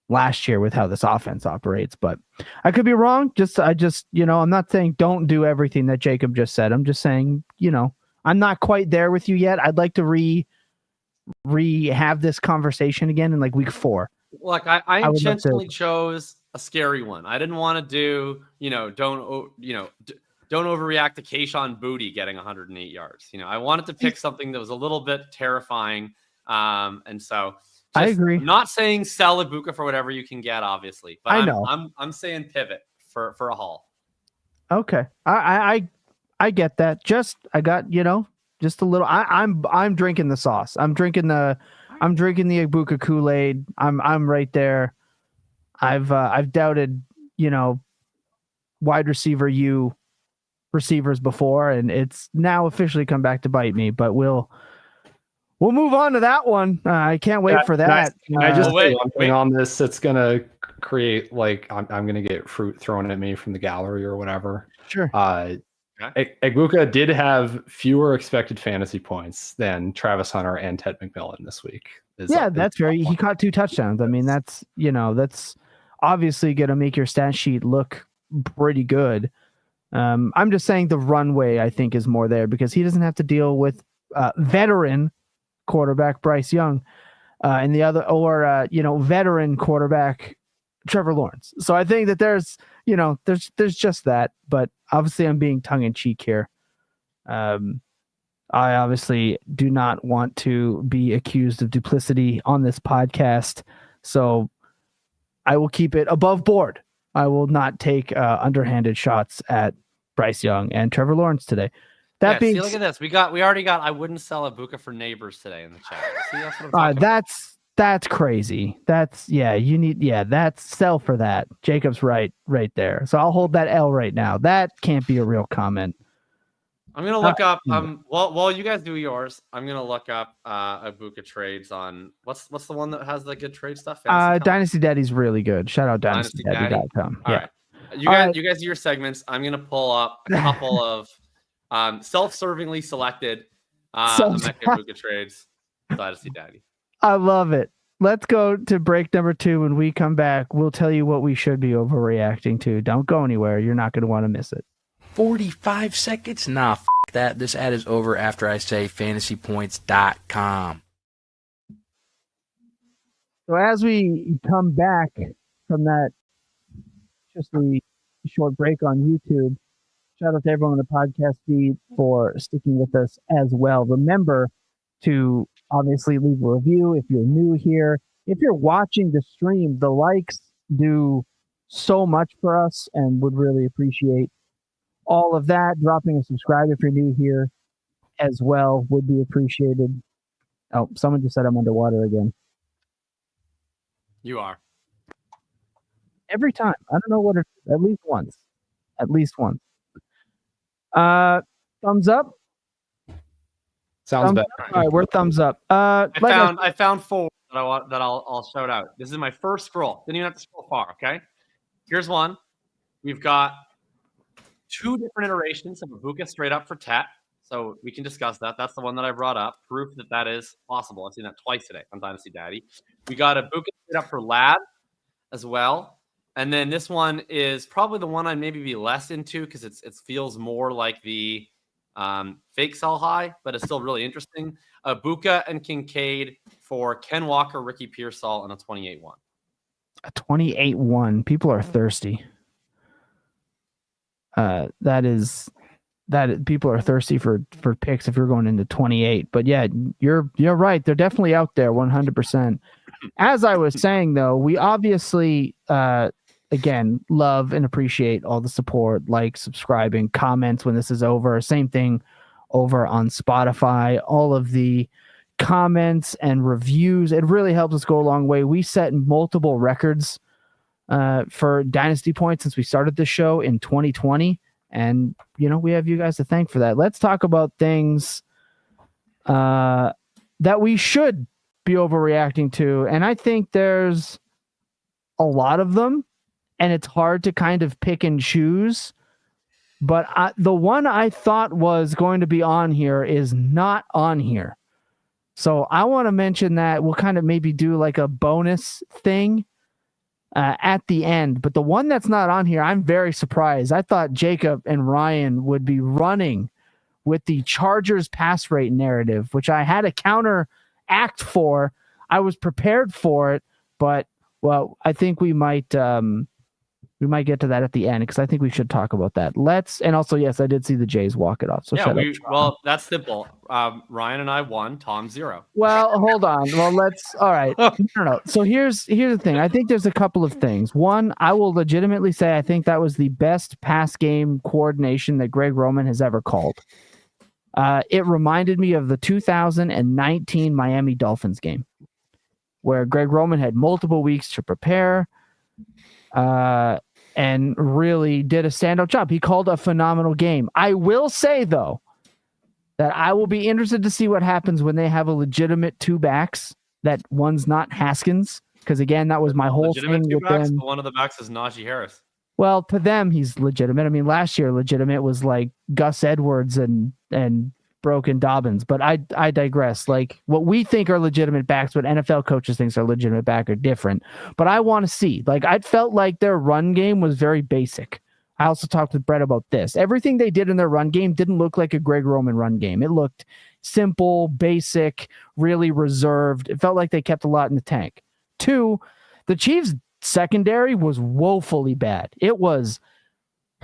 last year with how this offense operates, but I could be wrong. I just, I'm not saying don't do everything that Jacob just said. I'm just saying, I'm not quite there with you yet. I'd like to have this conversation again in like week 4. Look, I intentionally chose a scary one. I didn't want to do, don't overreact to Kayshon Boutte getting 108 yards. I wanted to pick something that was a little bit terrifying. And so I agree. I'm not saying sell Egbuka for whatever you can get, obviously, but I'm saying pivot for a haul. Okay. I get that. I got, just a little, I'm drinking the sauce. I'm drinking the Egbuka Kool-Aid. I'm right there. I've doubted, wide receiver receivers before, and it's now officially come back to bite me, but we'll move on to that one. I can't wait for that. Can I just say one thing on this? It's going to create I'm going to get fruit thrown at me from the gallery or whatever. Sure. Egbuka did have fewer expected fantasy points than Travis Hunter and Ted McMillan this week. He caught 2 touchdowns. I mean, that's obviously going to make your stat sheet look pretty good. I'm just saying the runway, I think, is more there because he doesn't have to deal with veteran quarterback Bryce Young and the other, or veteran quarterback Trevor Lawrence. So I think that there's just that, but obviously I'm being tongue in cheek here. I obviously do not want to be accused of duplicity on this podcast, so I will keep it above board. I will not take underhanded shots at Bryce Young and Trevor Lawrence today. Look at this. We already got I wouldn't sell Egbuka for neighbors today in the chat. See, that's what I'm talking about. That's crazy. That's sell for that. Jacob's right there. So I'll hold that L right now. That can't be a real comment. I'm gonna look up while you guys do yours, I'm gonna look up Egbuka trades on what's the one that has the good trade stuff? Dynasty Daddy's really good. Shout out dynastydaddy.com. Yeah. Right. You guys do your segments. I'm gonna pull up a couple of self-servingly selected Egbuka trades. Dynasty Daddy. I love it. Let's go to break number 2. When we come back, we'll tell you what we should be overreacting to. Don't go anywhere. You're not going to want to miss it. 45 seconds? Nah, that. This ad is over after I say fantasypoints.com. So as we come back from that just a short break on YouTube, shout out to everyone on the podcast feed for sticking with us as well. Remember to obviously leave a review if you're new here. If you're watching the stream, the likes do so much for us and would really appreciate all of that. Dropping a subscribe if you're new here as well would be appreciated. Oh, someone just said I'm underwater again. You are. Every time. I don't know what it is. At least once. Thumbs up? Sounds better. All right, we're thumbs up. I found 4 that I'll shout out. This is my first scroll. Didn't even have to scroll far. Okay, here's one. We've got 2 different iterations of Egbuka straight up for Tet, so we can discuss that. That's the one that I brought up. Proof that is possible. I've seen that twice today on Dynasty Daddy. We got Egbuka straight up for Lad as well, and then this one is probably the one I'd maybe be less into because it feels more like the fake sell high, but it's still really interesting. Egbuka and Kincaid for Ken Walker, Ricky Pearsall, and a 28-1. A 28-1. People are thirsty. People are thirsty for picks if you're going into 28. But yeah, you're right. They're definitely out there 100%. As I was saying though, we obviously again, love and appreciate all the support, like, subscribing, comments when this is over. Same thing over on Spotify. All of the comments and reviews. It really helps us go a long way. We set multiple records for Dynasty Points since we started this show in 2020. And, we have you guys to thank for that. Let's talk about things that we should be overreacting to. And I think there's a lot of them, and it's hard to kind of pick and choose. But the one I thought was going to be on here is not on here. So I want to mention that. We'll kind of maybe do like a bonus thing at the end. But the one that's not on here, I'm very surprised. I thought Jacob and Ryan would be running with the Chargers pass rate narrative, which I had a counteract for. I was prepared for it, but well, I think we might get to that at the end because I think we should talk about that. And also, yes, I did see the Jays walk it off. So yeah, well, that's simple. Ryan and I won, Tom 0. Well, hold on. Well, all right. No. So here's the thing. I think there's a couple of things. One, I will legitimately say I think that was the best pass game coordination that Greg Roman has ever called. It reminded me of the 2019 Miami Dolphins game, where Greg Roman had multiple weeks to prepare and really did a standout job. He called a phenomenal game. I will say, though, that I will be interested to see what happens when they have a legitimate two backs, that one's not Haskins, because, again, that was my whole thing with them. One of the backs is Najee Harris. Well, to them, he's legitimate. I mean, last year, legitimate was like Gus Edwards and Broken Dobbins. But I digress. Like, what we think are legitimate backs, what NFL coaches think are legitimate back are different. But I want to see. Like, I felt like their run game was very basic. I also talked with Brett about this. Everything they did in their run game didn't look like a Greg Roman run game. It looked simple, basic, really reserved. It felt like they kept a lot in the tank. 2, the Chiefs' secondary was woefully bad. It was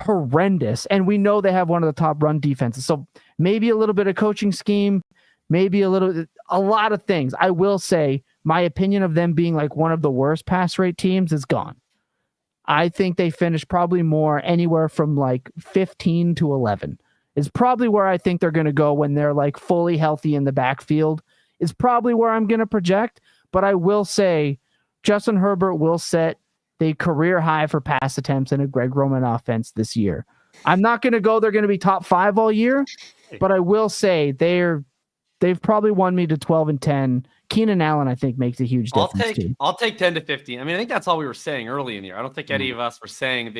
horrendous. And we know they have one of the top run defenses. So maybe a little bit of coaching scheme, maybe a lot of things. I will say my opinion of them being like one of the worst pass rate teams is gone. I think they finished probably more anywhere from like 15 to 11 is probably where I think they're going to go when they're like fully healthy in the backfield is probably where I'm going to project. But I will say Justin Herbert will set the career high for pass attempts in a Greg Roman offense this year. I'm not going to go they're going to be top 5 all year, but I will say they've probably won me to 12-10. Keenan Allen, I think, makes a huge difference too. I'll take 10 to 15. I mean, I think that's all we were saying early in the year. I don't think any of us were saying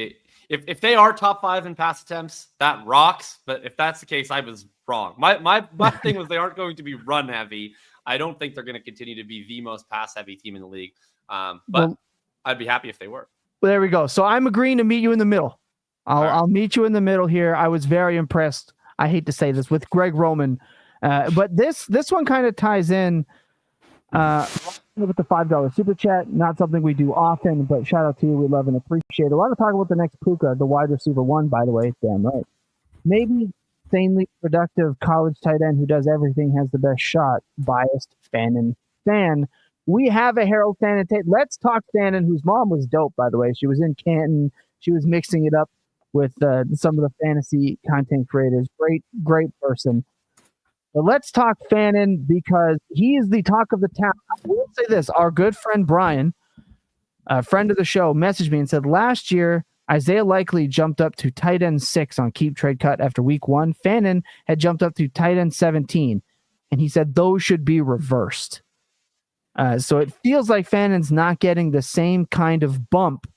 if they are top 5 in pass attempts, that rocks. But if that's the case, I was wrong. My thing was they aren't going to be run heavy. I don't think they're going to continue to be the most pass heavy team in the league. But I'd be happy if they were. Well, there we go. So I'm agreeing to meet you in the middle. I'll meet you in the middle here. I was very impressed. I hate to say this with Greg Roman, but this one kind of ties in with the $5 super chat. Not something we do often, but shout out to you. We love and appreciate it. I want to talk about the next Puka, the wide receiver 1, by the way. Damn right. Maybe insanely productive college tight end who does everything has the best shot. Biased Fannin fan. We have a Harold Fannin tape. Let's talk Fannin, whose mom was dope, by the way. She was in Canton. She was mixing it up with some of the fantasy content creators. Great person. But let's talk Fannin because he is the talk of the town. I will say this. Our good friend Brian, a friend of the show, messaged me and said, last year, Isaiah Likely jumped up to tight end 6 on Keep Trade Cut after week 1. Fannin had jumped up to tight end 17. And he said those should be reversed. So it feels like Fannin's not getting the same kind of bump.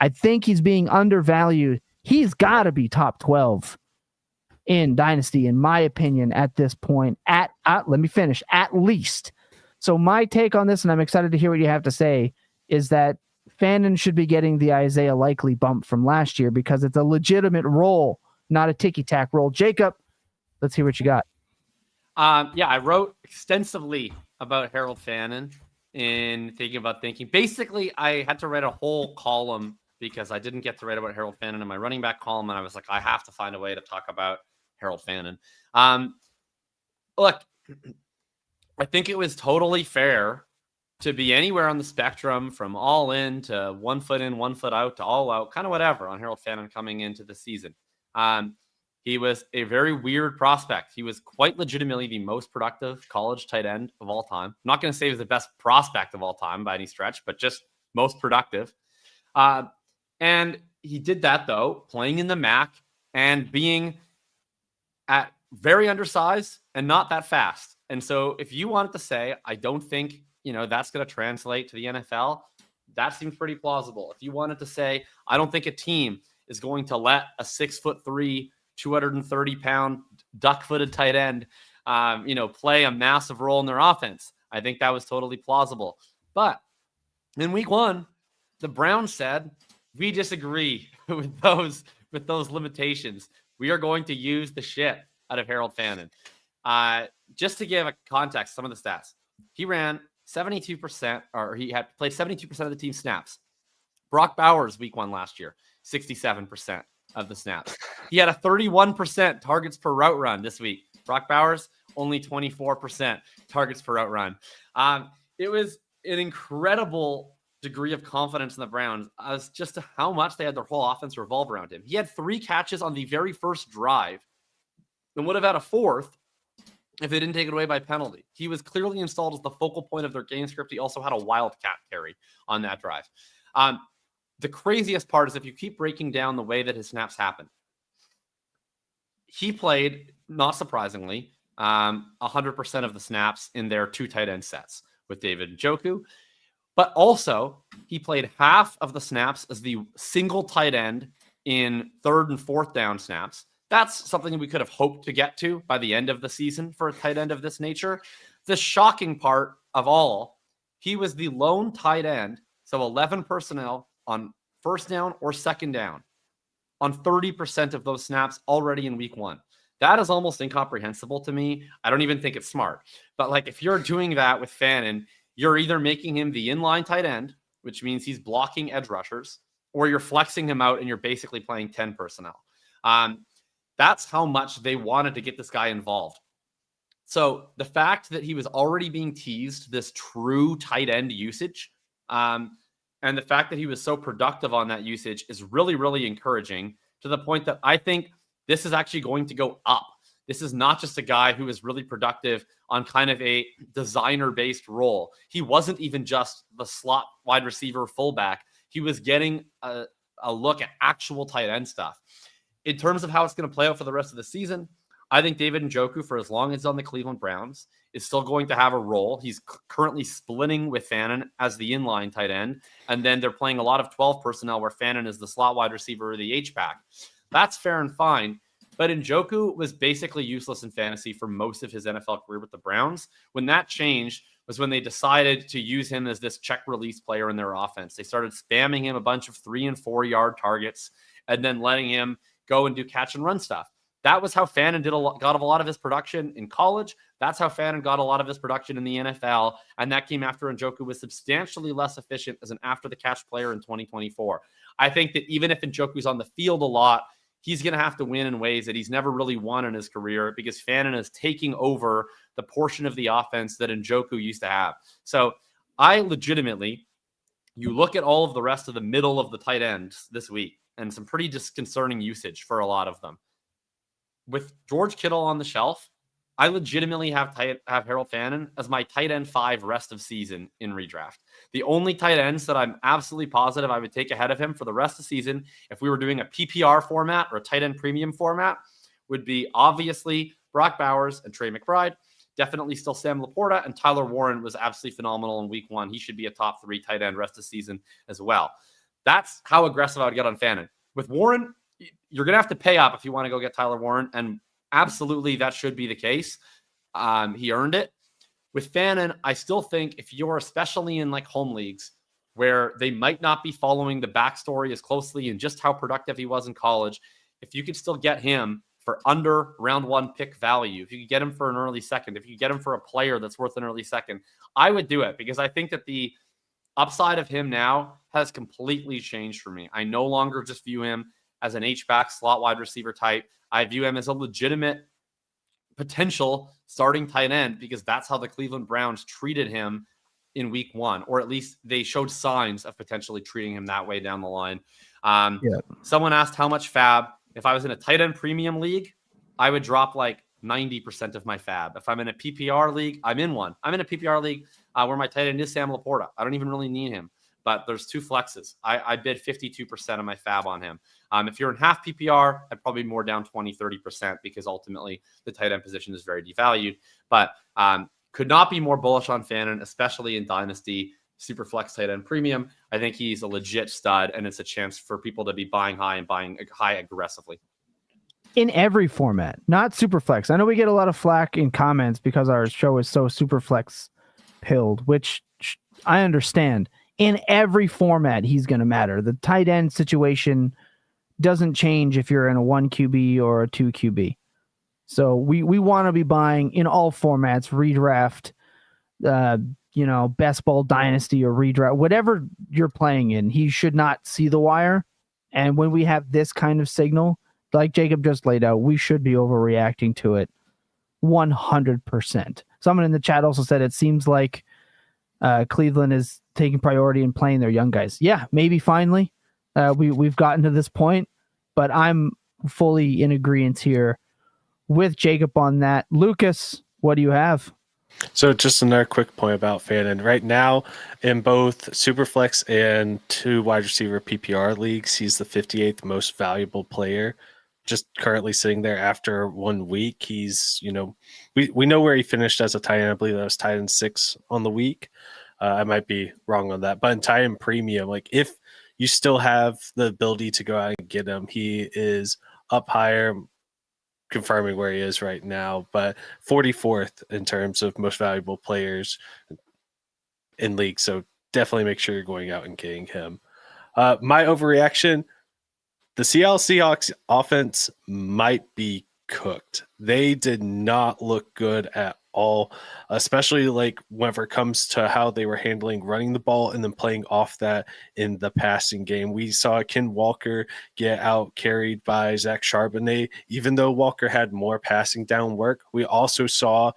I think he's being undervalued. He's got to be top 12 in Dynasty, in my opinion, at this point. Let me finish. At least. So my take on this, and I'm excited to hear what you have to say, is that Fannin should be getting the Isaiah Likely bump from last year because it's a legitimate role, not a ticky-tack role. Jacob, let's hear what you got. I wrote extensively about Harold Fannin in thinking. Basically, I had to write a whole column because I didn't get to write about Harold Fannin in my running back column, and I was like, I have to find a way to talk about Harold Fannin. Look, I think it was totally fair to be anywhere on the spectrum from all in to 1 foot in, 1 foot out to all out, kind of whatever on Harold Fannin coming into the season. He was a very weird prospect. He was quite legitimately the most productive college tight end of all time. I'm not going to say he was the best prospect of all time by any stretch, but just most productive. And he did that, though, playing in the MAC and being at very undersized and not that fast. And so if you wanted to say, I don't think, that's going to translate to the NFL, that seems pretty plausible. If you wanted to say, I don't think a team is going to let a 6'3", 230-pound duck-footed tight end, play a massive role in their offense, I think that was totally plausible. But in week 1, the Browns said, we disagree with those limitations. We are going to use the shit out of Harold Fannin. Just to give a context, some of the stats. He ran 72%, or he had played 72% of the team's snaps. Brock Bowers, week 1 last year, 67% of the snaps. He had a 31% targets per route run this week. Brock Bowers, only 24% targets per route run. It was an incredible degree of confidence in the Browns as just to how much they had their whole offense revolve around him. He had 3 catches on the very first drive and would have had a 4th if they didn't take it away by penalty. He was clearly installed as the focal point of their game script. He also had a wildcat carry on that drive. The craziest part is if you keep breaking down the way that his snaps happen, he played, not surprisingly, 100% of the snaps in their 2 tight end sets with David Njoku. But also, he played half of the snaps as the single tight end in 3rd and 4th down snaps. That's something we could have hoped to get to by the end of the season for a tight end of this nature. The shocking part of all, he was the lone tight end, so 11 personnel on 1st down or 2nd down on 30% of those snaps already in week 1. That is almost incomprehensible to me. I don't even think it's smart. But if you're doing that with Fannin, you're either making him the inline tight end, which means he's blocking edge rushers, or you're flexing him out and you're basically playing 10 personnel. That's how much they wanted to get this guy involved. So the fact that he was already being teased this true tight end usage, and the fact that he was so productive on that usage is really, really encouraging, to the point that I think this is actually going to go up. This is not just a guy who is really productive on kind of a designer-based role. He wasn't even just the slot wide receiver fullback. He was getting a look at actual tight end stuff. In terms of how it's going to play out for the rest of the season, I think David Njoku, for as long as he's on the Cleveland Browns, is still going to have a role. He's currently splitting with Fannin as the inline tight end, and then they're playing a lot of 12 personnel where Fannin is the slot wide receiver or the H-back. That's fair and fine. But Njoku was basically useless in fantasy for most of his NFL career with the Browns. When that changed was when they decided to use him as this check release player in their offense. They started spamming him a bunch of 3 and 4 yard targets and then letting him go and do catch and run stuff. That was how Fannin got a lot of his production in college. That's how Fannin got a lot of his production in the NFL. And that came after Njoku was substantially less efficient as an after the catch player in 2024. I think that even if Njoku's on the field a lot, he's going to have to win in ways that he's never really won in his career, because Fannin is taking over the portion of the offense that Njoku used to have. So I legitimately, you look at all of the rest of the middle of the tight ends this week, and some pretty disconcerting usage for a lot of them. With George Kittle on the shelf, I legitimately have Harold Fannin as my tight end 5 rest of season in redraft. The only tight ends that I'm absolutely positive I would take ahead of him for the rest of the season, if we were doing a PPR format or a tight end premium format, would be obviously Brock Bowers and Trey McBride. Definitely still Sam Laporta, and Tyler Warren was absolutely phenomenal in week 1. He should be a top 3 tight end rest of the season as well. That's how aggressive I would get on Fannin. With Warren, you're going to have to pay up if you want to go get Tyler Warren, and absolutely that should be the case. He earned it. With Fannin, I still think if you're especially in home leagues where they might not be following the backstory as closely and just how productive he was in college, if you could still get him for under round 1 pick value, if you could get him for an early second, if you could get him for a player that's worth an early second, I would do it, because I think that the upside of him now has completely changed for me. I no longer just view him as an H-back slot wide receiver type. I view him as a legitimate potential starting tight end, because that's how the Cleveland Browns treated him in week 1, or at least they showed signs of potentially treating him that way down the line. Someone asked how much fab. If I was in a tight end premium league, I would drop 90% of my fab. If I'm in a PPR league, I'm in one. I'm in a PPR league where my tight end is Sam Laporta. I don't even really need him, but there's 2 flexes. I bid 52% of my fab on him. If you're in half PPR, I'd probably be more down 20-30% because ultimately the tight end position is very devalued. But could not be more bullish on Fannin, especially in Dynasty super flex tight end premium. I think he's a legit stud, and it's a chance for people to be buying high and buying high aggressively. In every format, not super flex. I know we get a lot of flack in comments because our show is so super flex pilled, which I understand. In every format, he's going to matter. The tight end situation doesn't change if you're in a 1 QB or a 2 QB. So we want to be buying in all formats, redraft, best ball dynasty or redraft, whatever you're playing in. He should not see the wire. And when we have this kind of signal, like Jacob just laid out, we should be overreacting to it 100%. Someone in the chat also said it seems like Cleveland is taking priority in playing their young guys. Yeah, maybe finally we've gotten to this point, but I'm fully in agreement here with Jacob on that. Lucas, what do you have? So just another quick point about Fannin. Right now, in both Superflex and 2 wide receiver PPR leagues, he's the 58th most valuable player. Just currently sitting there after 1 week. He's, we know where he finished as a tight end. I believe that was tight end 6 on the week. I might be wrong on that. But in tight end premium, like if you still have the ability to go out and get him, he is up higher, confirming where he is right now, but 44th in terms of most valuable players in league. So definitely make sure you're going out and getting him. My overreaction, the Seattle Seahawks offense might be cooked. They did not look good at all, especially like whenever it comes to how they were handling running the ball and then playing off that in the passing game. We saw Ken Walker get out carried by Zach Charbonnet. Even though Walker had more passing down work, we also saw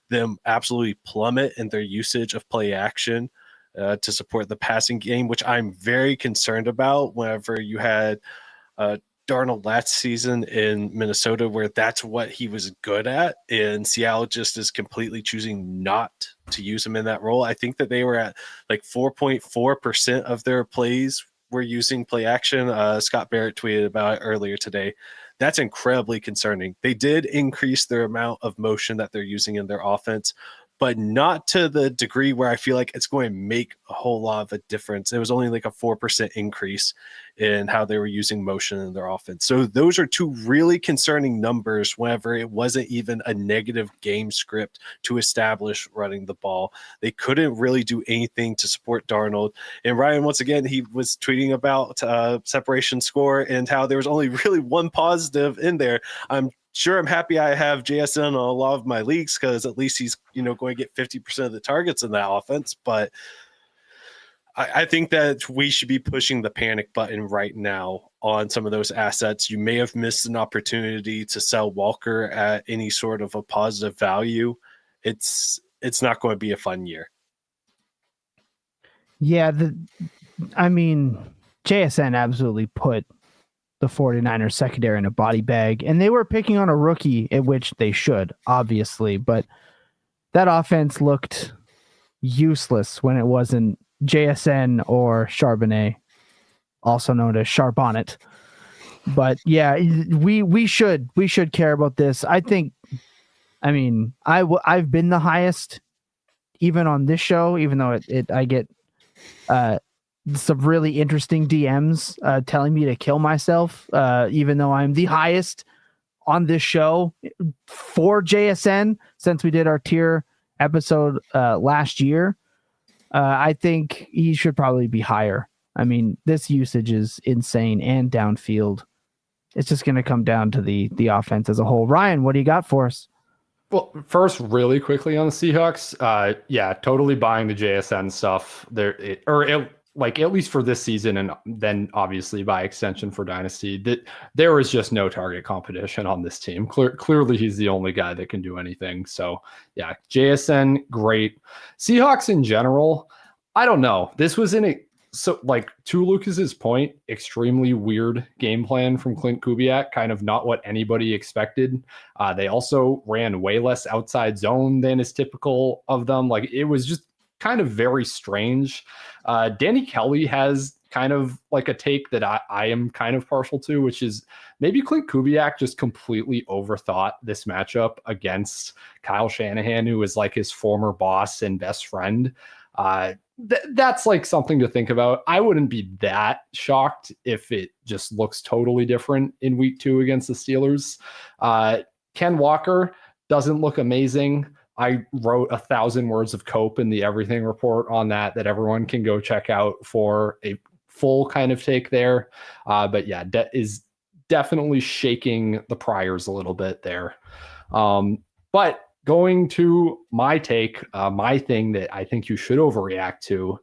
them absolutely plummet in their usage of play action to support the passing game, which I'm very concerned about whenever you had Darnold last season in Minnesota, where that's what he was good at, and Seattle just is completely choosing not to use him in that role. I think that they were at like 4.4% of their plays were using play action. Scott Barrett tweeted about it earlier today. That's incredibly concerning. They did increase their amount of motion that they're using in their offense, but not to the degree where I feel like it's going to make a whole lot of a difference. It was only like a 4% increase in how they were using motion in their offense. So those are 2 really concerning numbers whenever it wasn't even a negative game script to establish running the ball. They couldn't really do anything to support Darnold. And Ryan, once again, he was tweeting about separation score and how there was only really 1 positive in there. I'm happy I have JSN on a lot of my leagues because at least he's going to get 50% of the targets in that offense. But I think that we should be pushing the panic button right now on some of those assets. You may have missed an opportunity to sell Walker at any sort of a positive value. It's not going to be a fun year. Yeah, JSN absolutely put the 49ers secondary in a body bag, and they were picking on a rookie, at which they should, obviously, but that offense looked useless when it wasn't JSN or Charbonnet, also known as Charbonnet. But yeah, we should care about this. I've been the highest even on this show, even though I get some really interesting DMs telling me to kill myself, even though I'm the highest on this show for JSN since we did our tier episode last year. I think he should probably be higher. This usage is insane, and downfield. It's just going to come down to the offense as a whole. Ryan, what do you got for us? Well, first, really quickly on the Seahawks, totally buying the JSN stuff there, at least for this season, and then obviously by extension for Dynasty. That there is just no target competition on this team. Clearly, he's the only guy that can do anything. So, yeah, JSN, great. Seahawks in general, I don't know. This was to Lucas's point, extremely weird game plan from Clint Kubiak, kind of not what anybody expected. They also ran way less outside zone than is typical of them. It was just kind of very strange. Danny Kelly has kind of like a take that I am kind of partial to, which is maybe Clint Kubiak just completely overthought this matchup against Kyle Shanahan, who is like his former boss and best friend. That's like something to think about. I wouldn't be that shocked if it just looks totally different in week 2 against the Steelers. Ken Walker doesn't look amazing. I wrote 1,000 words of cope in the everything report on that everyone can go check out for a full kind of take there. But yeah, is definitely shaking the priors a little bit there. But going to my take, my thing that I think you should overreact to,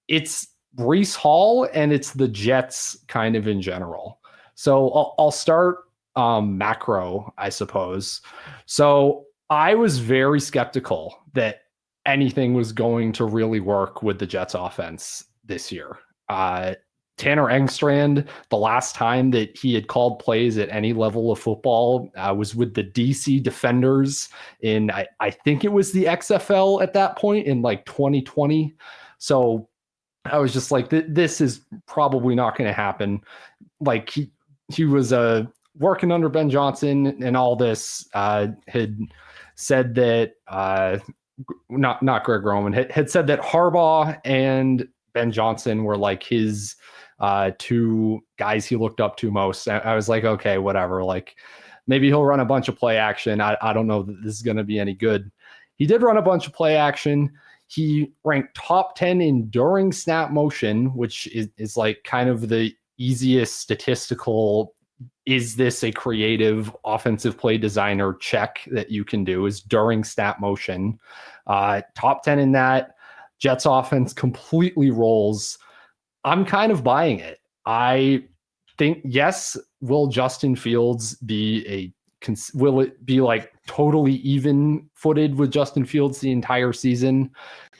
it's Breece Hall and it's the Jets kind of in general. So I'll start macro, I suppose. So I was very skeptical that anything was going to really work with the Jets offense this year. Tanner Engstrand, the last time that he had called plays at any level of football was with the DC Defenders in, I think it was the XFL at that point in like 2020. So I was just like, this is probably not going to happen. Like he was working under Ben Johnson and all this, had said that, not Greg Roman, had said that Harbaugh and Ben Johnson were like his 2 guys he looked up to most. I was like, okay, whatever. Like maybe he'll run a bunch of play action. I don't know that this is going to be any good. He did run a bunch of play action. He ranked top 10 in during snap motion, which is like kind of the easiest statistical, is this a creative offensive play designer check that you can do, is during snap motion. Top 10 in that. Jets offense completely rolls. I'm kind of buying it. I think, yes, will Justin Fields will it be like totally even footed with Justin Fields the entire season?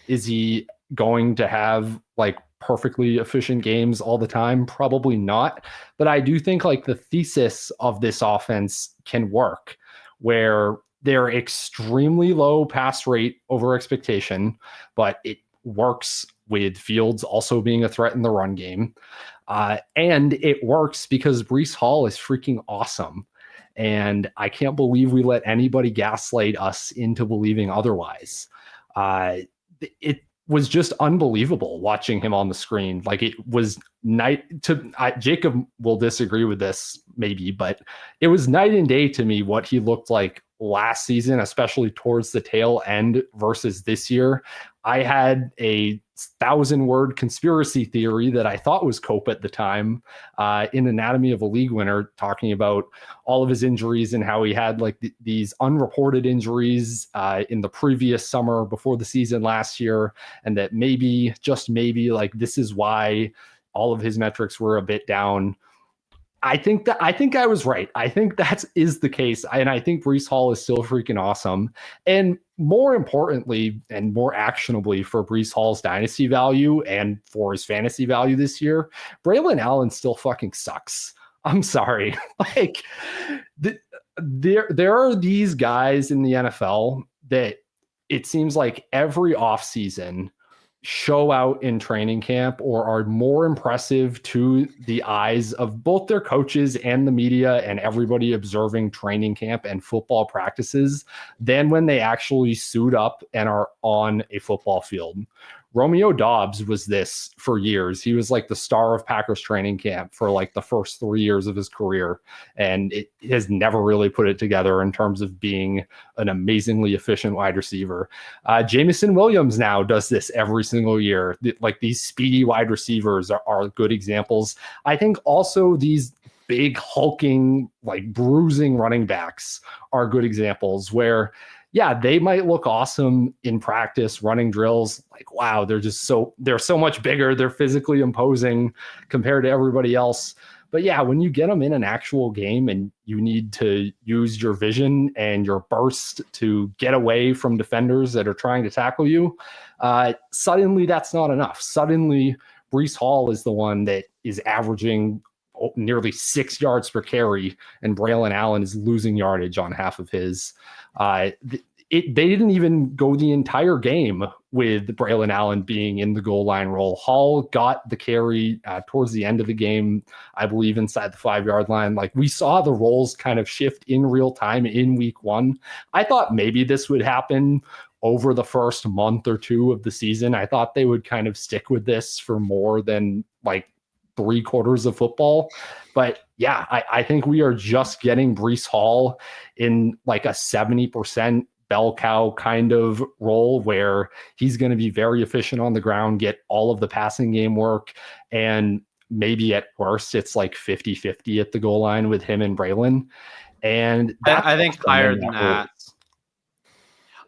Is he going to have like perfectly efficient games all the time? Probably not. But I do think like the thesis of this offense can work, where they're extremely low pass rate over expectation, but it works with Fields also being a threat in the run game. And it works because Breece Hall is freaking awesome. And I can't believe we let anybody gaslight us into believing otherwise. It was just unbelievable watching him on the screen. Like it was Jacob will disagree with this maybe, but it was night and day to me what he looked like last season, especially towards the tail end versus this year. I had a 1,000-word conspiracy theory that I thought was Cope at the time in Anatomy of a League Winner, talking about all of his injuries and how he had like these unreported injuries in the previous summer before the season last year. And that maybe, just maybe, like this is why all of his metrics were a bit down. I think I was right. I think that is the case. And I think Breece Hall is still freaking awesome. And more importantly, and more actionably for Breece Hall's dynasty value and for his fantasy value this year, Braylon Allen still fucking sucks. I'm sorry. Like there are these guys in the NFL that it seems like every offseason show out in training camp or are more impressive to the eyes of both their coaches and the media and everybody observing training camp and football practices than when they actually suit up and are on a football field. Romeo Doubs was this for years. He was like the star of Packers training camp for like the first 3 years of his career. And it has never really put it together in terms of being an amazingly efficient wide receiver. Jameson Williams now does this every single year. Like these speedy wide receivers are good examples. I think also these big hulking, like bruising running backs are good examples where, yeah, they might look awesome in practice, running drills. Like, wow, they're so much bigger. They're physically imposing compared to everybody else. But yeah, when you get them in an actual game and you need to use your vision and your burst to get away from defenders that are trying to tackle you, suddenly that's not enough. Suddenly, Breece Hall is the one that is averaging nearly 6 yards per carry, and Braylon Allen is losing yardage on half of his. they didn't even go the entire game with Braylon Allen being in the goal line role. Hall got the carry towards the end of the game, I believe, inside the 5-yard line. Like, we saw the roles kind of shift in real time in week 1. I thought maybe this would happen over the first month or 2 of the season. I thought they would kind of stick with this for more than like 3 quarters of football. But yeah, I think we are just getting Breece Hall in like a 70% bell cow kind of role where he's going to be very efficient on the ground, get all of the passing game work, and maybe at worst it's like 50-50 at the goal line with him and Braylon. And I think higher than that.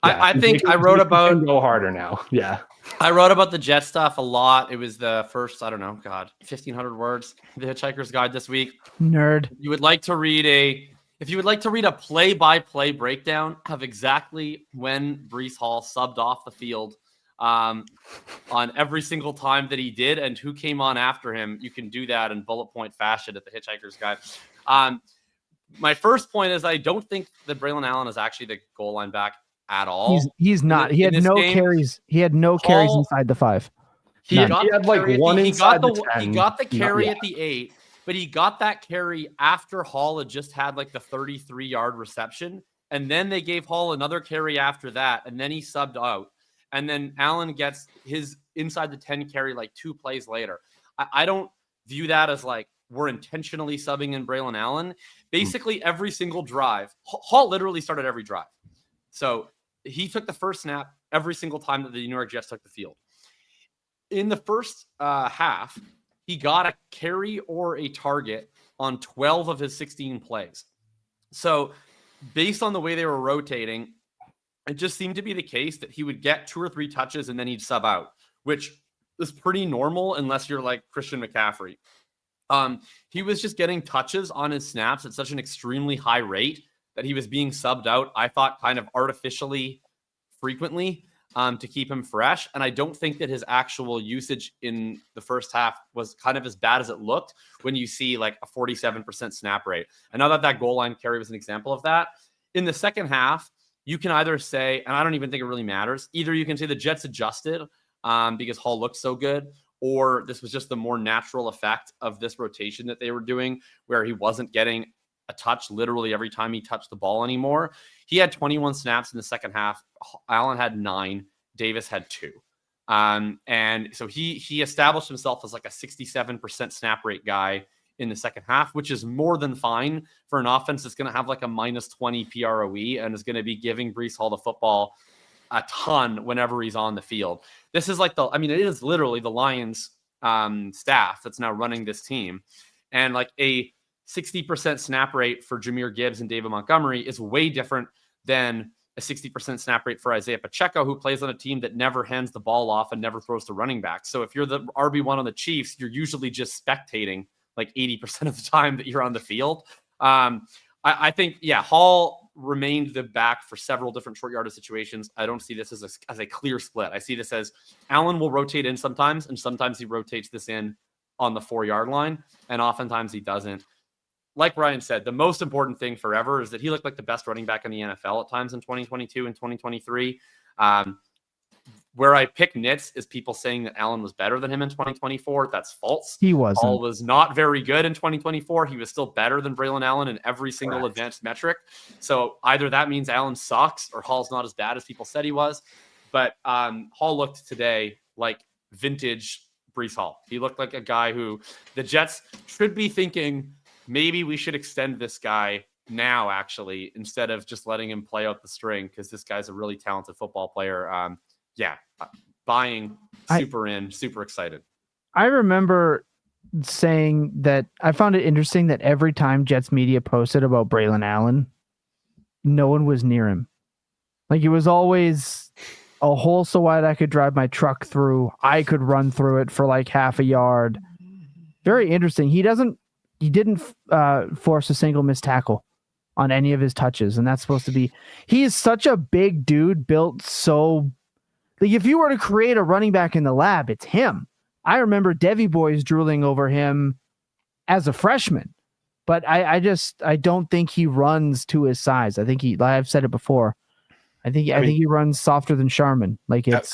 Yeah, I think I wrote about go harder now. Yeah. I wrote about the Jet stuff a lot. It was the first, 1,500 words, the Hitchhiker's Guide this week. Nerd. If you would like to read a play-by-play breakdown of exactly when Breece Hall subbed off the field on every single time that he did and who came on after him, you can do that in bullet point fashion at the Hitchhiker's Guide. My first point is I don't think that Braylon Allen is actually the goal line back at all. He's not. He had no carries. He had no carries inside the 5. He had like one inside the 10. He got the carry at the 8, but he got that carry after Hall had just had like the 33-yard reception. And then they gave Hall another carry after that. And then he subbed out. And then Allen gets his inside the 10 carry like 2 plays later. I don't view that as like we're intentionally subbing in Braylon Allen. Basically, every single drive, Hall literally started every drive. So he took the first snap every single time that the New York Jets took the field. In the first half, he got a carry or a target on 12 of his 16 plays. So based on the way they were rotating, it just seemed to be the case that he would get 2 or 3 touches and then he'd sub out, which is pretty normal unless you're like Christian McCaffrey. He was just getting touches on his snaps at such an extremely high rate that he was being subbed out, I thought, kind of artificially frequently to keep him fresh. And I don't think that his actual usage in the first half was kind of as bad as it looked when you see like a 47% snap rate. And now that goal line carry was an example of that. In the second half, you can either say, and I don't even think it really matters, either you can say the Jets adjusted because Hall looked so good, or this was just the more natural effect of this rotation that they were doing where he wasn't getting a touch literally every time he touched the ball anymore. He had 21 snaps in the second half. Allen had 9. Davis had 2. And so he established himself as like a 67% snap rate guy in the second half, which is more than fine for an offense that's going to have like a -20 PROE and is going to be giving Breece Hall the football a ton whenever he's on the field. This is like it is literally the Lions staff that's now running this team. And like a 60% snap rate for Jahmyr Gibbs and David Montgomery is way different than a 60% snap rate for Isaiah Pacheco, who plays on a team that never hands the ball off and never throws to running back. So if you're the RB1 on the Chiefs, you're usually just spectating like 80% of the time that you're on the field. I think, Hall remained the back for several different short yardage situations. I don't see this as a clear split. I see this as Allen will rotate in sometimes, and sometimes he rotates this in on the 4-yard line, and oftentimes he doesn't. Like Ryan said, the most important thing forever is that he looked like the best running back in the NFL at times in 2022 and 2023. Where I pick nits is people saying that Allen was better than him in 2024. That's false. He wasn't. Hall was not very good in 2024. He was still better than Braylon Allen in every single advanced metric. So either that means Allen sucks or Hall's not as bad as people said he was. But Hall looked today like vintage Breece Hall. He looked like a guy who the Jets should be thinking, maybe we should extend this guy now, actually, instead of just letting him play out the string, because this guy's a really talented football player. Buying, super excited. I remember saying that I found it interesting that every time Jets media posted about Braylon Allen, no one was near him. Like, it was always a hole so wide I could drive my truck through. I could run through it for like half a yard. Very interesting. He didn't force a single missed tackle on any of his touches. And that's supposed to be, he is such a big dude, built so, like, if you were to create a running back in the lab, it's him. I remember Devy boys drooling over him as a freshman, but I don't think he runs to his size. I think I've said it before. I think he runs softer than Sharman. Like it's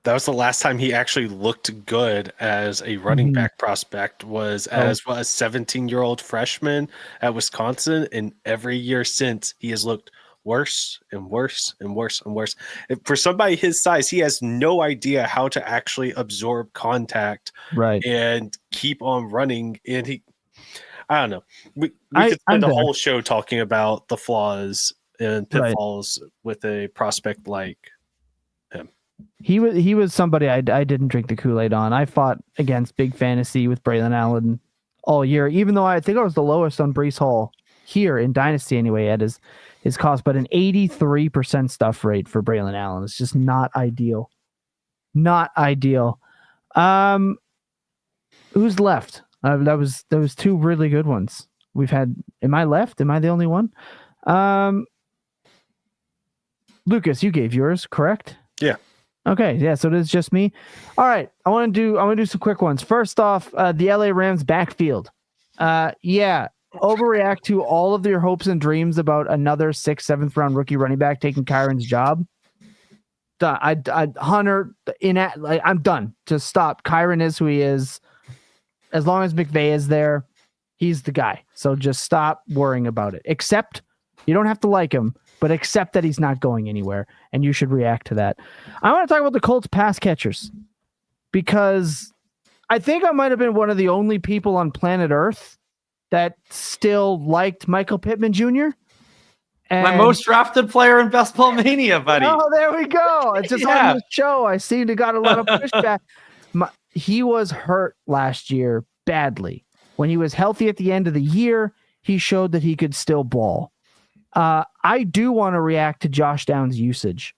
that was the last time he actually looked good as a running back prospect was as a 17-year-old freshman at Wisconsin, and every year since he has looked worse and worse and worse and worse. For somebody his size, he has no idea how to actually absorb contact and keep on running. And I don't know. We could spend a whole show talking about the flaws and pitfalls with a prospect like him. He was somebody I didn't drink the Kool-Aid on. I fought against big fantasy with Braylon Allen all year, even though I think I was the lowest on Breece Hall here in Dynasty anyway at his cost, but an 83% stuff rate for Braylon Allen. It's just not ideal. Not ideal. Who's left? That was two really good ones. We've had. Am I left? Am I the only one? Lucas, you gave yours, correct? Yeah. Okay, yeah, so it is just me. All right, I want to do some quick ones. First off, the LA Rams backfield. Overreact to all of your hopes and dreams about another 6th, 7th round rookie running back taking Kyron's job. Hunter, I'm done. Just stop. Kayshon is who he is. As long as McVay is there, he's the guy. So just stop worrying about it. Except you don't have to like him, but accept that he's not going anywhere, and you should react to that. I want to talk about the Colts pass catchers because I think I might have been one of the only people on planet Earth that still liked Michael Pittman Jr. And my most drafted player in Best Ball Mania, buddy. Oh, there we go. It's just on the show. I seem to got a lot of pushback. He was hurt last year badly. When he was healthy at the end of the year, he showed that he could still ball. I do want to react to Josh Downs' usage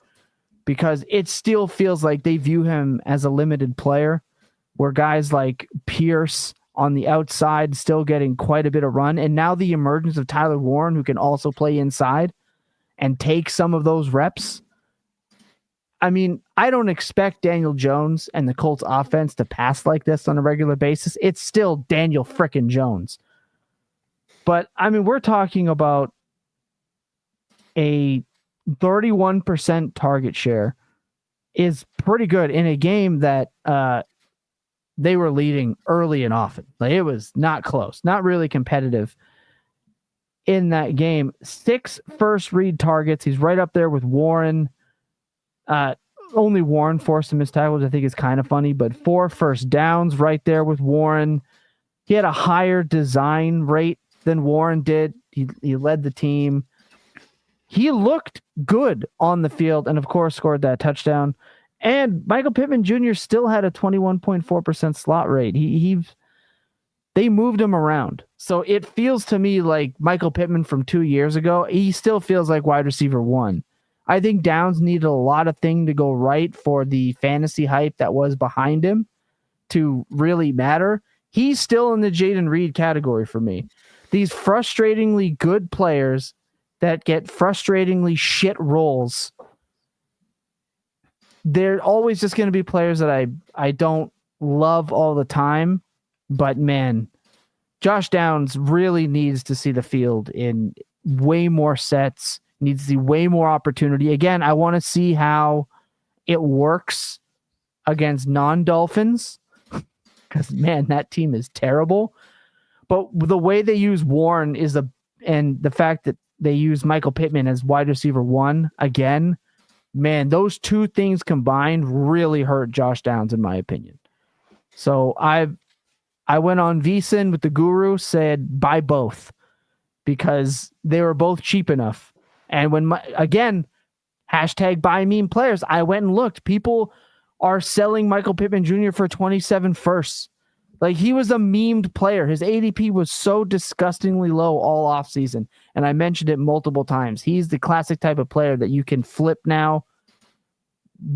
because it still feels like they view him as a limited player where guys like Pierce on the outside still getting quite a bit of run. And now the emergence of Tyler Warren, who can also play inside and take some of those reps. I mean, I don't expect Daniel Jones and the Colts offense to pass like this on a regular basis. It's still Daniel frickin' Jones. But I mean, we're talking about a 31% target share is pretty good in a game that they were leading early and often. Like it was not close, not really competitive in that game. 6 first read targets. He's right up there with Warren. Only Warren forced him his tackles, I think is kind of funny, but 4 first downs right there with Warren. He had a higher design rate than Warren did. He led the team. He looked good on the field and, of course, scored that touchdown. And Michael Pittman Jr. still had a 21.4% slot rate. They moved him around. So it feels to me like Michael Pittman from 2 years ago, he still feels like wide receiver 1. I think Downs needed a lot of things to go right for the fantasy hype that was behind him to really matter. He's still in the Jaden Reed category for me. These frustratingly good players that get frustratingly shit roles, they're always just going to be players that I don't love all the time. But man, Josh Downs really needs to see the field in way more sets, needs to see way more opportunity. Again, I want to see how it works against non-Dolphins because, man, that team is terrible. But the way they use Warren and the fact that they use Michael Pittman as wide receiver 1 again, man, those two things combined really hurt Josh Downs, in my opinion. So I went on VSiN with the guru, said buy both because they were both cheap enough. And when hashtag buy meme players, I went and looked. People are selling Michael Pittman Jr. for 27 firsts. Like he was a memed player. His ADP was so disgustingly low all offseason. And I mentioned it multiple times. He's the classic type of player that you can flip now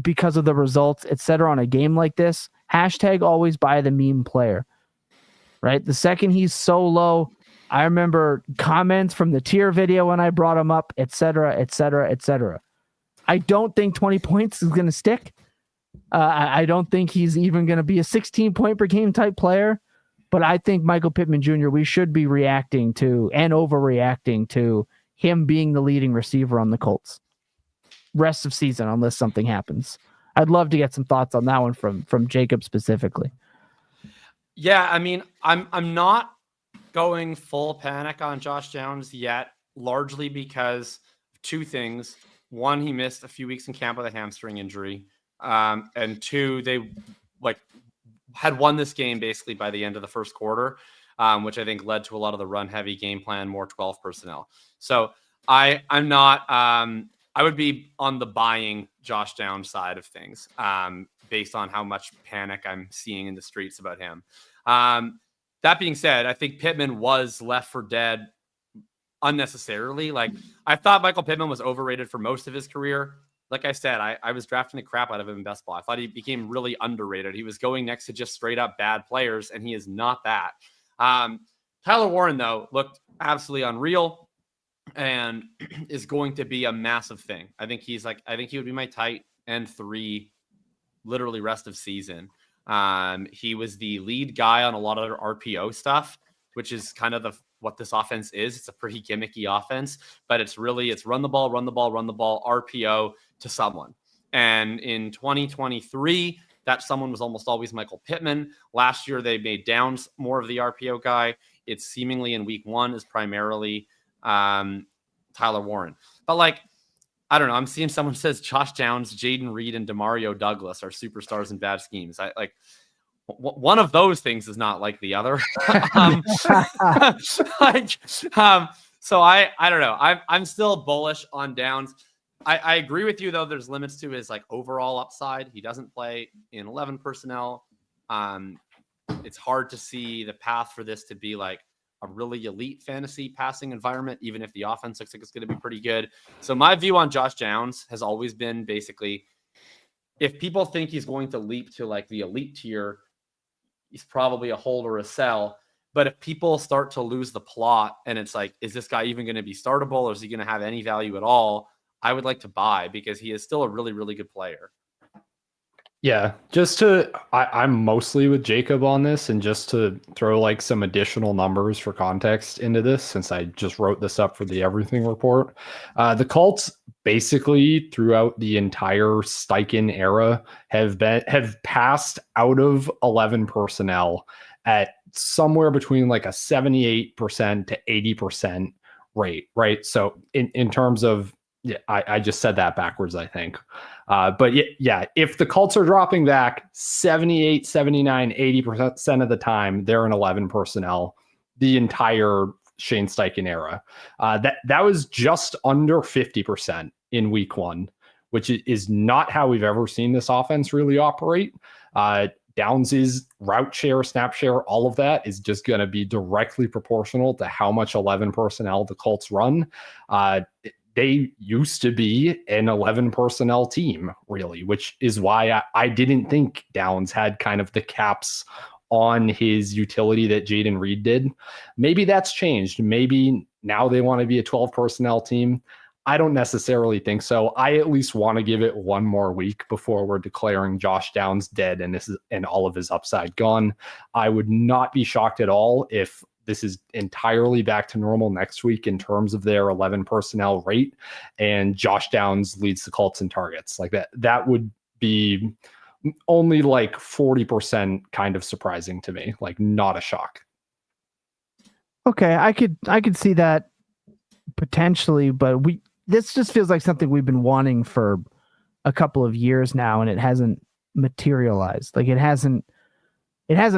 because of the results, etc. on a game like this. Hashtag always buy the meme player. Right? The second he's so low, I remember comments from the tier video when I brought him up, etc., etc., etc. I don't think 20 points is going to stick. I don't think he's even going to be a 16-point per game type player, but I think Michael Pittman Jr., we should be reacting to and overreacting to him being the leading receiver on the Colts. rest of season unless something happens. I'd love to get some thoughts on that one from Jacob specifically. Yeah, I mean, I'm not going full panic on Josh Downs yet, largely because of two things. One, he missed a few weeks in camp with a hamstring injury. And two, they had won this game basically by the end of the first quarter, which I think led to a lot of the run heavy game plan, more 12 personnel. So I'm not, I would be on the buying Josh Downs side of things, based on how much panic I'm seeing in the streets about him. That being said, I think Pittman was left for dead unnecessarily. Like, I thought Michael Pittman was overrated for most of his career. Like I said, I was drafting the crap out of him in best ball. I thought he became really underrated. He was going next to just straight up bad players, and he is not that. Tyler Warren, though, looked absolutely unreal and is going to be a massive thing. I think he would be my tight end 3, literally rest of season. He was the lead guy on a lot of RPO stuff, which is kind of what this offense is. It's a pretty gimmicky offense, but it's run the ball, RPO to someone. And in 2023, that someone was almost always Michael Pittman. Last year, they made Downs more of the RPO guy. It's seemingly in week 1 is primarily Tyler Warren. But I don't know. I'm seeing someone says Josh Downs, Jaden Reed, and Demario Douglas are superstars in bad schemes. One of those things is not like the other. So I don't know. I'm still bullish on Downs. I agree with you though. There's limits to his overall upside. He doesn't play in 11 personnel. It's hard to see the path for this to be a really elite fantasy passing environment, even if the offense looks like it's going to be pretty good. So my view on Josh Downs has always been basically, if people think he's going to leap to the elite tier, he's probably a hold or a sell. But if people start to lose the plot and it's is this guy even going to be startable, or is he going to have any value at all? I would like to buy, because he is still a really, really good player. Yeah, I'm mostly with Jacob on this, and just to throw some additional numbers for context into this, since I just wrote this up for the Everything Report. The Colts basically throughout the entire Steichen era have passed out of 11 personnel at somewhere between a 78% to 80% rate, right? So in terms of, yeah, I just said that backwards, I think. But yeah, if the Colts are dropping back 78, 79, 80% of the time, they're in 11 personnel the entire Shane Steichen era. That was just under 50% in week 1, which is not how we've ever seen this offense really operate. Downs' route share, snap share, all of that is just going to be directly proportional to how much 11 personnel the Colts run. They used to be an 11 personnel team, really, which is why I didn't think Downs had kind of the caps on his utility that Jaden Reed did. Maybe that's changed. Maybe now they want to be a 12 personnel team. I don't necessarily think so. I at least want to give it one more week before we're declaring Josh Downs dead and all of his upside gone. I would not be shocked at all if this is entirely back to normal next week in terms of their 11 personnel rate, and Josh Downs leads the Colts in targets. That would be only 40% kind of surprising to me, not a shock. Okay, I could see that potentially, but this just feels like something we've been wanting for a couple of years now, and it hasn't materialized. It hasn't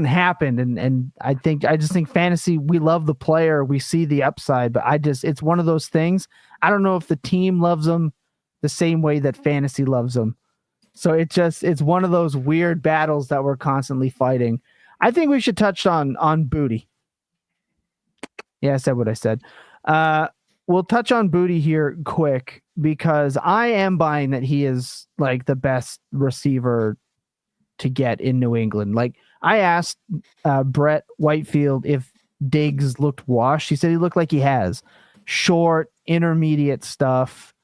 happened. And I just think fantasy, we love the player, we see the upside, but it's one of those things. I don't know if the team loves them the same way that fantasy loves them. So it's one of those weird battles that we're constantly fighting. I think we should touch on Boutte. Yeah, I said what I said. We'll touch on Boutte here quick, because I am buying that he is the best receiver to get in New England. I asked Brett Whitefield if Diggs looked washed. He said he looked like he has. Short, intermediate stuff.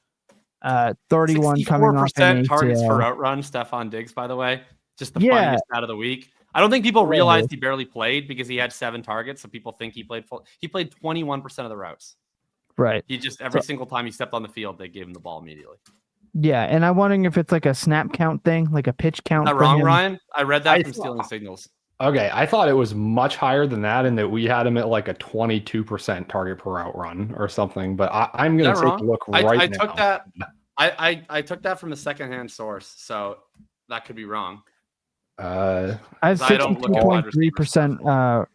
31 coming off an targets ATL. for outrun. Stephon Diggs, by the way, just the funniest out of the week. I don't think people realized he barely played because he had 7 targets, so people think he played full. He played 21% of the routes. Right. He just every single time he stepped on the field, they gave him the ball immediately. Yeah, and I'm wondering if it's like a snap count thing, like a pitch count. Is that for wrong, him. Ryan? I read that I from saw- Stealing Signals. Okay, I thought it was much higher than that, and that we had him at like a 22% target per route run or something. But I'm going Is to that take a wrong? look I right now. took that. I took that from a secondhand source, so that could be wrong. I have I don't look at wide 62.3%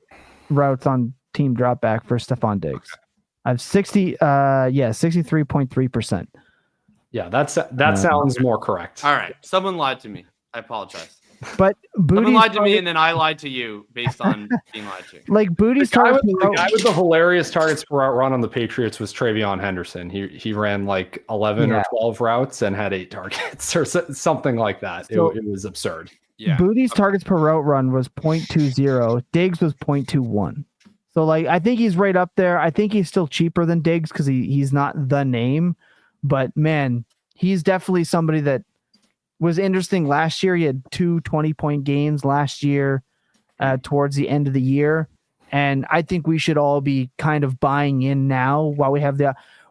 routes on team dropback for Stephon Diggs. I have 63.3%. Yeah, that sounds more correct. All right, someone lied to me. I apologize. But Someone Boutte's lied to me, target, and then I lied to you based on being lied to. like Boutte's The guy, target with, per the guy route- with the hilarious targets per route run on the Patriots was Travion Henderson. He ran like 11 or 12 routes and had 8 targets or something like that. So- it was absurd. Yeah, Boutte's targets per route run was 0.20. Diggs was 0.21. So like I think he's right up there. I think he's still cheaper than Diggs because he's not the name, but man, he's definitely somebody that was interesting last year. He had 2 20-point games last year towards the end of the year. And I think we should all be kind of buying in now while we have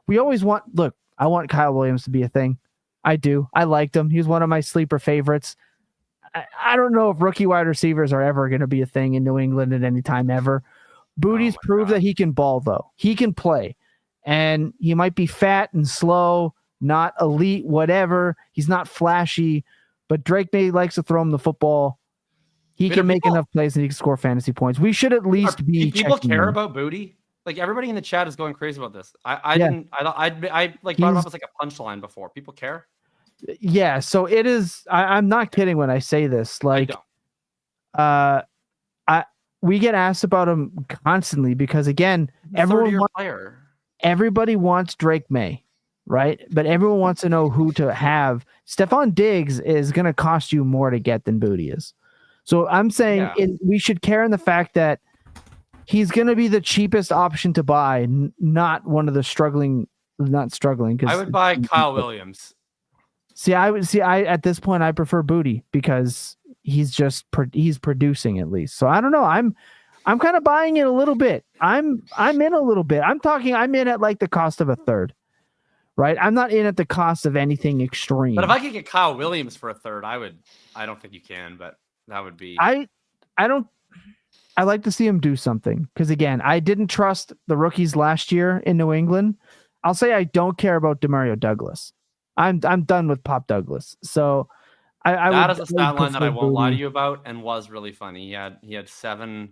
we always want, look, I want Kyle Williams to be a thing. I do. I liked him. He was one of my sleeper favorites. I don't know if rookie wide receivers are ever going to be a thing in New England at any time ever. Boutte's proved that he can ball, though. He can play. And he might be fat and slow, not elite, whatever. He's not flashy, but Drake May likes to throw him the football. He can make enough plays and he can score fantasy points. We should at least be. People checking care him. about Boutte. Like everybody in the chat is going crazy about this. I Yeah. didn't. I like brought it up as like a punchline before. People care. Yeah, so it is. I'm not kidding when I say this. Like, we get asked about him constantly because again, everybody wants Drake May, right? But everyone wants to know who to have. Stephon Diggs is going to cost you more to get than Boutte is. So I'm saying we should care in the fact that he's going to be the cheapest option to buy, not one of the struggling. Not struggling because I would buy Kyle Williams. I at this point I prefer Boutte because he's just he's producing at least. So I don't know. I'm kind of buying it a little bit. I'm in a little bit. I'm in at like the cost of a third. Right? I'm not in at the cost of anything extreme. But if I could get Kyle Williams for a third, I would. I don't think you can, but that would be. I like to see him do something because again, I didn't trust the rookies last year in New England. I'll say I don't care about Demario Douglas. I'm done with Pop Douglas. So that is a stat line that I won't lie to you about and was really funny. He had 7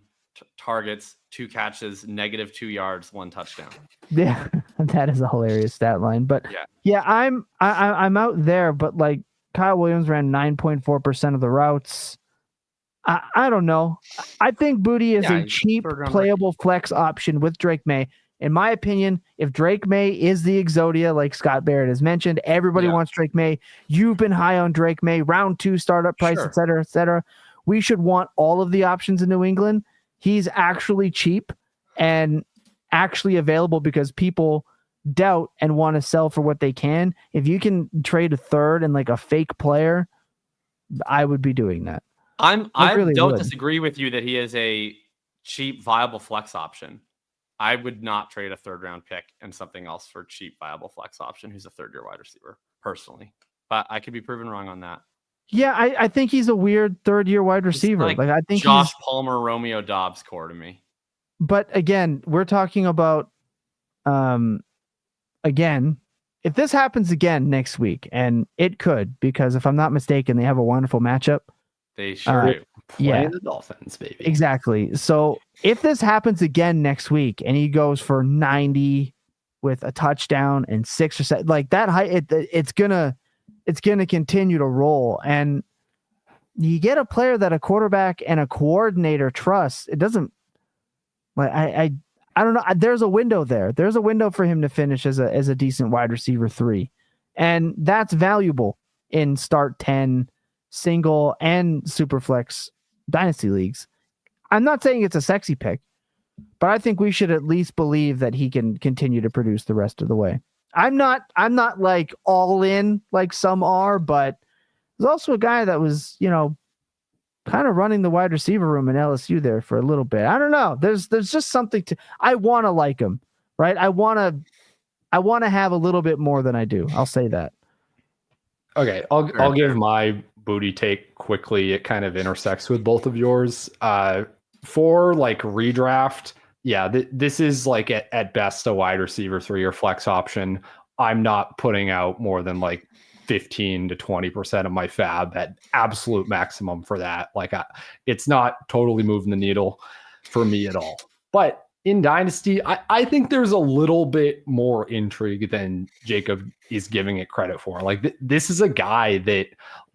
targets, 2 catches, -2 yards, 1 touchdown. Yeah, that is a hilarious stat line. But yeah, I'm out there. But like Kyle Williams ran 9.4% of the routes. I don't know. I think Boutte is a cheap, playable flex option with Drake May. In my opinion, if Drake May is the Exodia, like Scott Barrett has mentioned, everybody wants Drake May. You've been high on Drake May, round 2 startup price, et cetera, et cetera. We should want all of the options in New England. He's actually cheap and actually available because people doubt and want to sell for what they can. If you can trade a third and like a fake player, I would be doing that. I really don't would. disagree with you that he is a cheap, viable flex option. I would not trade a 3rd round pick and something else for a cheap, viable flex option who's a 3rd-year wide receiver, personally. But I could be proven wrong on that. Yeah, I think he's a weird 3rd-year wide receiver. Like I think Josh Palmer, Romeo Dobbs core to me. But again, we're talking about again, if this happens again next week, and it could, because if I'm not mistaken, they have a wonderful matchup. They sure do. Playing the Dolphins, baby. Exactly. So if this happens again next week and he goes for 90 with a touchdown and 6 or 7, like that height, it's gonna continue to roll. And you get a player that a quarterback and a coordinator trusts. It doesn't like I don't know. There's a window there. There's a window for him to finish as a decent wide receiver 3, and that's valuable in start 10 single and superflex dynasty leagues. I'm not saying it's a sexy pick, but I think we should at least believe that he can continue to produce the rest of the way. I'm not like all in like some are, but there's also a guy that was, kind of running the wide receiver room in LSU there for a little bit. I don't know. There's just something I want to like him, right? I want to have a little bit more than I do. I'll say that. Okay, I'll give my Boutte take quickly. It kind of intersects with both of yours. For like redraft, yeah, this is like at best a wide receiver 3 or flex option. I'm not putting out more than like 15 to 20% of my fab at absolute maximum for that. Like it's not totally moving the needle for me at all. But in Dynasty, I think there's a little bit more intrigue than Jacob is giving it credit for. Like this is a guy that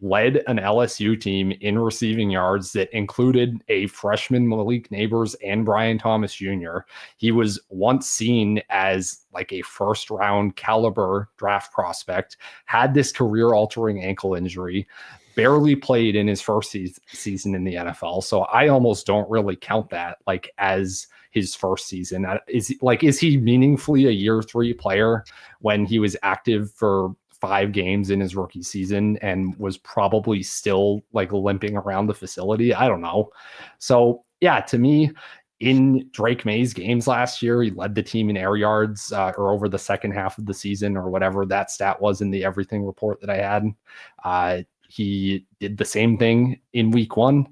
led an LSU team in receiving yards that included a freshman Malik Neighbors and Brian Thomas Jr. He was once seen as like a first round caliber draft prospect, had this career altering ankle injury, barely played in his first season in the NFL. So I almost don't really count that like as his first season. Is he meaningfully a year 3 player when he was active for 5 games in his rookie season and was probably still like limping around the facility? I don't know. So yeah, to me, in Drake May's games last year, he led the team in air yards or over the second half of the season or whatever that stat was in the everything report that I had. He did the same thing in week 1.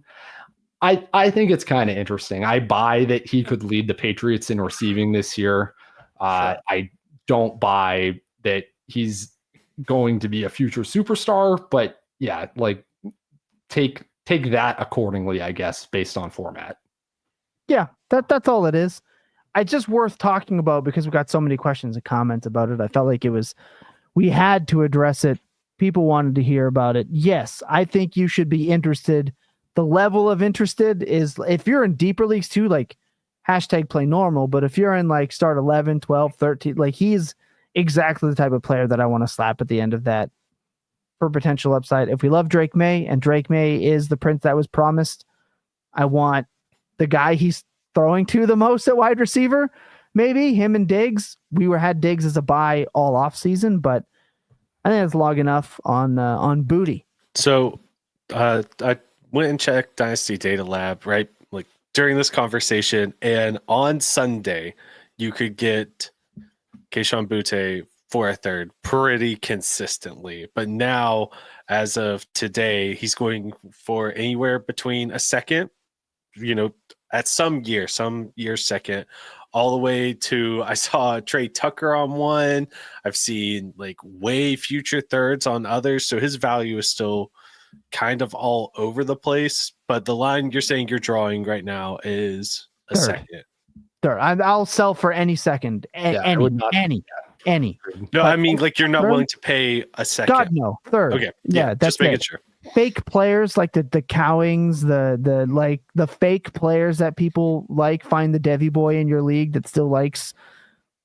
I think it's kind of interesting. I buy that he could lead the Patriots in receiving this year. Sure. I don't buy that he's going to be a future superstar, but yeah, like take that accordingly, I guess, based on format. Yeah, that's all it is. It's just worth talking about because we got so many questions and comments about it. I felt like we had to address it. People wanted to hear about it. Yes, I think you should be interested. The level of interested is if you're in deeper leagues too, like #play normal. But if you're in like start 11, 12, 13, like he's exactly the type of player that I want to slap at the end of that for potential upside. If we love Drake May and Drake May is the prince that was promised, I want the guy he's throwing to the most at wide receiver. Maybe him and Diggs. Had Diggs as a buy all off season, but I think that's long enough on Boutte. So I went and checked Dynasty Data Lab, right? Like during this conversation, and on Sunday, you could get Kayshon Boutte for a third pretty consistently. But now, as of today, he's going for anywhere between a second, at some year second, all the way to, I saw Trey Tucker on one. I've seen like way future thirds on others. So his value is still kind of all over the place, but the line you're saying you're drawing right now is a second. Third. I'll sell for any second. Any. No, but I mean like you're not willing to pay a second. God no. Third. Okay. Yeah, that's just making sure. Fake players like the Cowings, the fake players that people like. Find the Devy boy in your league that still likes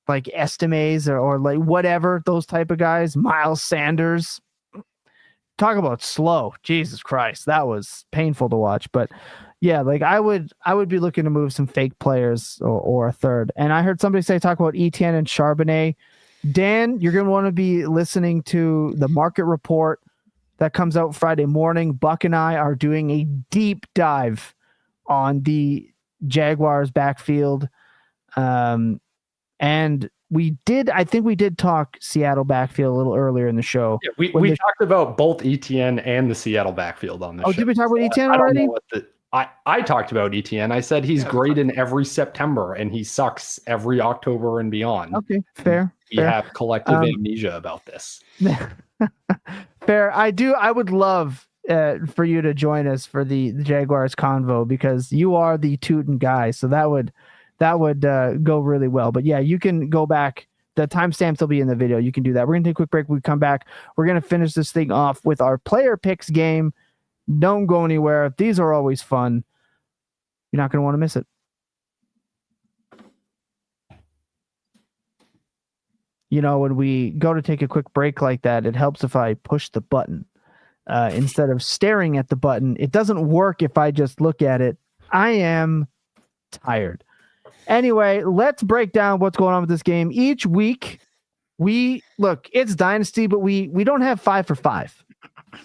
like Estimes or like whatever, those type of guys. Miles Sanders. Talk about slow. Jesus Christ. That was painful to watch. But yeah, like I would be looking to move some fake players or a third. And I heard somebody talk about Etienne and Charbonnet. Dan, you're going to want to be listening to the market report that comes out Friday morning. Buck and I are doing a deep dive on the Jaguars backfield. And I think we did talk Seattle backfield a little earlier in the show. Yeah, we talked about both Etienne and the Seattle backfield on this show. Oh, did we talk about Etienne already? I talked about Etienne. I said he's great in every September and he sucks every October and beyond. Okay, fair. We have collective amnesia about this. Fair. I would love for you to join us for the Jaguars convo because you are the Tootin guy. So that would go really well. But yeah, you can go back. The timestamps will be in the video. You can do that. We're going to take a quick break. When we come back, we're going to finish this thing off with our player picks game. Don't go anywhere. These are always fun. You're not going to want to miss it. When we go to take a quick break like that, it helps if I push the button instead of staring at the button. It doesn't work if I just look at it. I am tired. Anyway, let's break down what's going on with this game. Each week, it's Dynasty, but we don't have 5 for 5.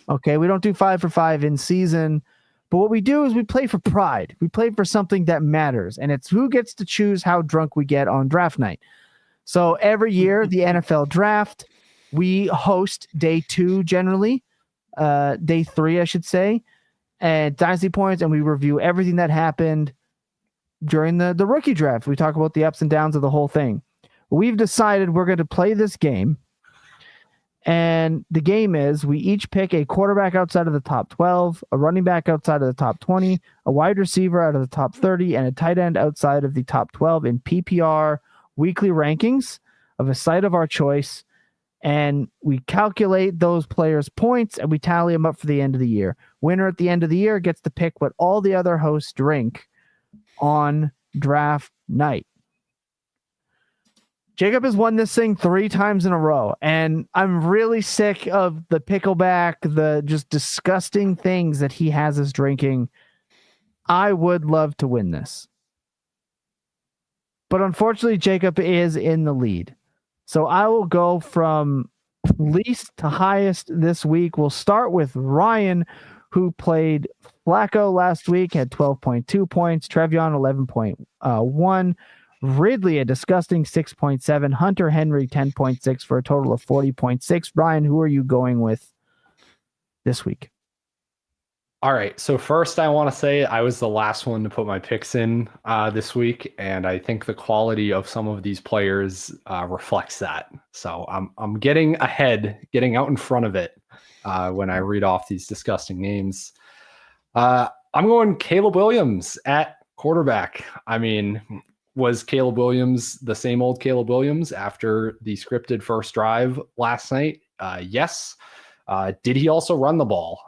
Okay, we don't do 5 for 5 in season. But what we do is we play for pride. We play for something that matters, and it's who gets to choose how drunk we get on draft night. So every year, the NFL draft, we host day 2 generally. day 3, I should say, and Dynasty Points, and we review everything that happened during the rookie draft. We talk about the ups and downs of the whole thing. We've decided we're going to play this game. And the game is we each pick a quarterback outside of the top 12, a running back outside of the top 20, a wide receiver out of the top 30, and a tight end outside of the top 12 in PPR weekly rankings of a site of our choice. And we calculate those players' points and we tally them up for the end of the year. Winner at the end of the year gets to pick what all the other hosts drink on draft night. Jacob has won this thing 3 times in a row, and I'm really sick of the pickleback, the just disgusting things that he has us drinking. I would love to win this. But unfortunately, Jacob is in the lead. So I will go from least to highest this week. We'll start with Ryan, who played Flacco last week, had 12.2 points, Trevion 11.1, Ridley a disgusting 6.7, Hunter Henry 10.6 for a total of 40.6. Ryan, who are you going with this week? All right. So first, I want to say I was the last one to put my picks in this week, and I think the quality of some of these players reflects that. So I'm getting ahead, getting out in front of it when I read off these disgusting names. I'm going Caleb Williams at quarterback. I mean, was Caleb Williams the same old Caleb Williams after the scripted first drive last night? Yes. Did he also run the ball?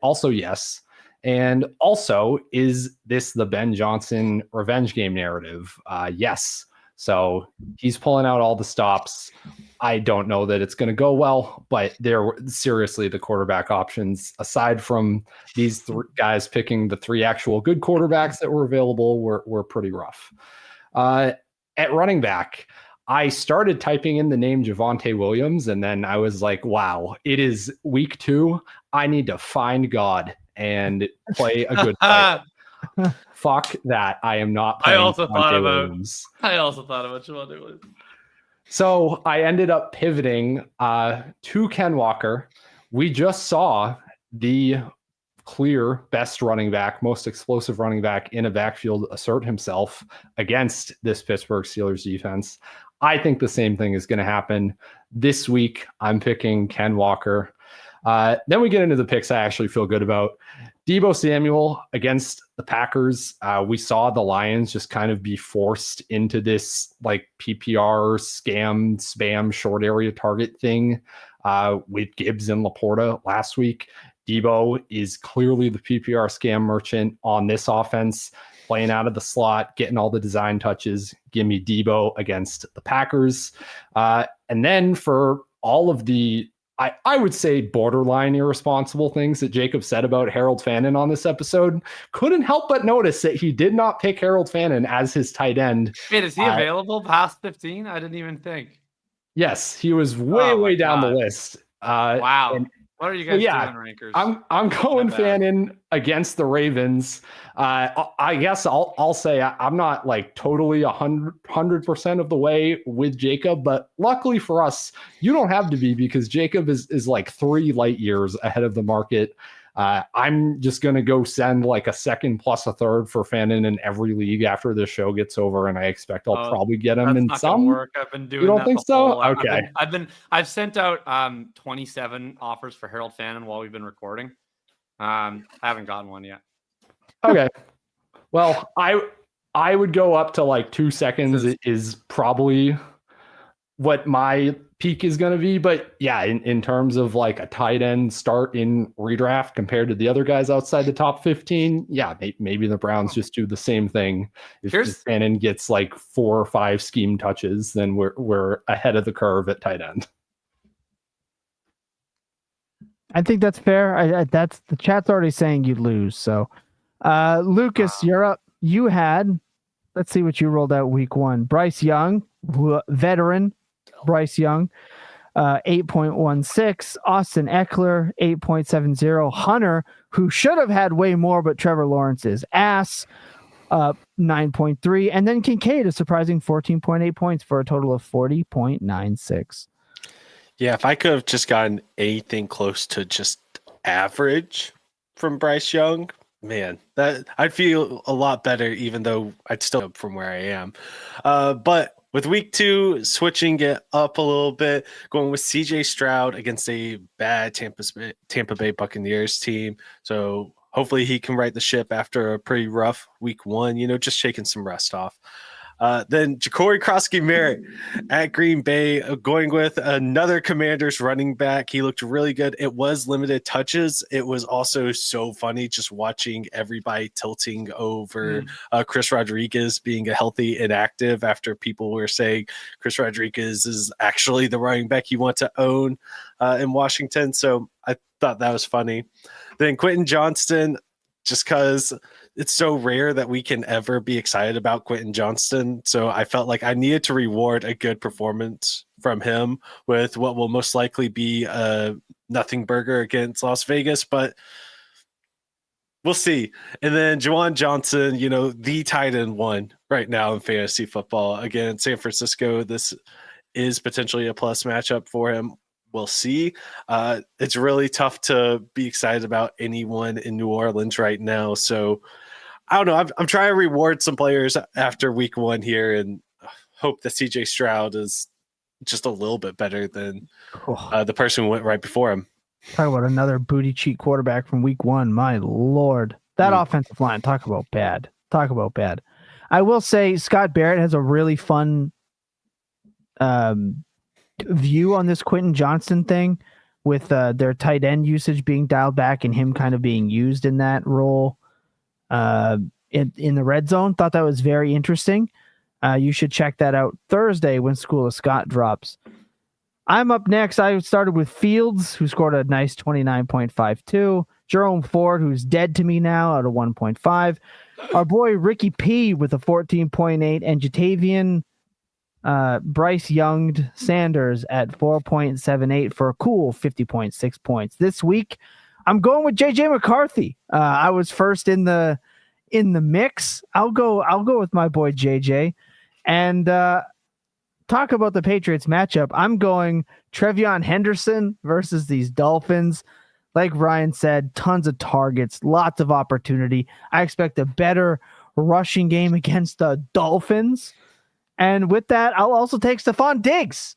Also, yes. And also, is this the Ben Johnson revenge game narrative? Yes. So he's pulling out all the stops. I don't know that it's going to go well, but they're seriously the quarterback options, aside from these 3 guys picking the 3 actual good quarterbacks that were available, were pretty rough. At running back, I started typing in the name Javonte Williams, and then I was like, wow, it is week 2. I need to find God and play a good fight. Fuck that. I am not playing Javonte Williams. I also thought about Javonte Williams. So I ended up pivoting to Ken Walker. We just saw the clear best running back, most explosive running back in a backfield assert himself against this Pittsburgh Steelers defense. I think the same thing is going to happen this week. I'm picking Ken Walker. Then we get into the picks I actually feel good about. Deebo Samuel against the Packers. We saw the Lions just kind of be forced into this like PPR scam, spam, short area target thing with Gibbs and Laporta last week. Deebo is clearly the PPR scam merchant on this offense, playing out of the slot, getting all the design touches. Give me Deebo against the Packers. And then for all of the, I would say, borderline irresponsible things that Jacob said about Harold Fannin on this episode, couldn't help but notice that he did not pick Harold Fannin as his tight end. Wait, is he available past 15? I didn't even think. Yes, he was way down the list. Wow. What are you guys doing, rankers? I'm going Fannin against the Ravens. I guess I'll say I'm not like totally 100% of the way with Jacob, but luckily for us, you don't have to be, because Jacob is like 3 light years ahead of the market. I'm just going to go send like a second plus a third for Fannin in every league after this show gets over, and I expect I'll probably get him in some. Work. I've been doing. You don't think so? Okay. I've sent out 27 offers for Harold Fannin while we've been recording. I haven't gotten one yet. Okay. Well, I would go up to like 2 seconds is probably what my peak is going to be. But yeah, in terms of like a tight end start in redraft compared to the other guys outside the top 15, yeah, maybe the Browns just do the same thing. If Fannin gets like 4 or 5 scheme touches, then we're ahead of the curve at tight end. I think that's fair. That's the chat's already saying you'd lose. So, Lucas, you're up. You had, let's see what you rolled out week 1. Bryce Young, veteran. Bryce Young, 8.16. Austin Eckler, 8.70. Hunter, who should have had way more, but Trevor Lawrence's ass, 9.3. And then Kincaid, a surprising 14.8 points for a total of 40.96. Yeah, if I could have just gotten anything close to just average from Bryce Young, man, that I'd feel a lot better, even though I'd still up from where I am. But with week 2, switching it up a little bit, going with CJ Stroud against a bad Tampa Bay Buccaneers team. So hopefully he can right the ship after a pretty rough week 1, just shaking some rust off. Then Ja'Cory Krosky-Merritt at Green Bay, going with another Commanders running back. He looked really good. It was limited touches. It was also so funny just watching everybody tilting over Chris Rodriguez being a healthy inactive after people were saying Chris Rodriguez is actually the running back you want to own in Washington. So I thought that was funny. Then Quentin Johnston, just because it's so rare that we can ever be excited about Quentin Johnston. So I felt like I needed to reward a good performance from him with what will most likely be a nothing burger against Las Vegas, but we'll see. And then Juwan Johnson, the tight end one right now in fantasy football. Again, San Francisco, this is potentially a plus matchup for him. We'll see. It's really tough to be excited about anyone in New Orleans right now. So I don't know. I'm trying to reward some players after week 1 here and hope that CJ Stroud is just a little bit better than the person who went right before him. Talk about another booty cheat quarterback from week 1. My Lord. That offensive line, talk about bad. I will say Scott Barrett has a really fun view on this Quentin Johnston thing with their tight end usage being dialed back and him kind of being used in that role in the red zone. Thought that was very interesting. You should check that out Thursday when School of Scott drops. I'm up next. I started with Fields, who scored a nice 29.52. Jerome Ford, who's dead to me now, out of 1.5. Our boy Ricky P with a 14.8, and Jatavian Bryce Young Sanders at 4.78 for a cool 50.6 points. This week, I'm going with JJ McCarthy. I was first in the mix. I'll go with my boy JJ, and talk about the Patriots matchup. I'm going Trevion Henderson versus these Dolphins. Like Ryan said, tons of targets, lots of opportunity. I expect a better rushing game against the Dolphins. And with that, I'll also take Stephon Diggs.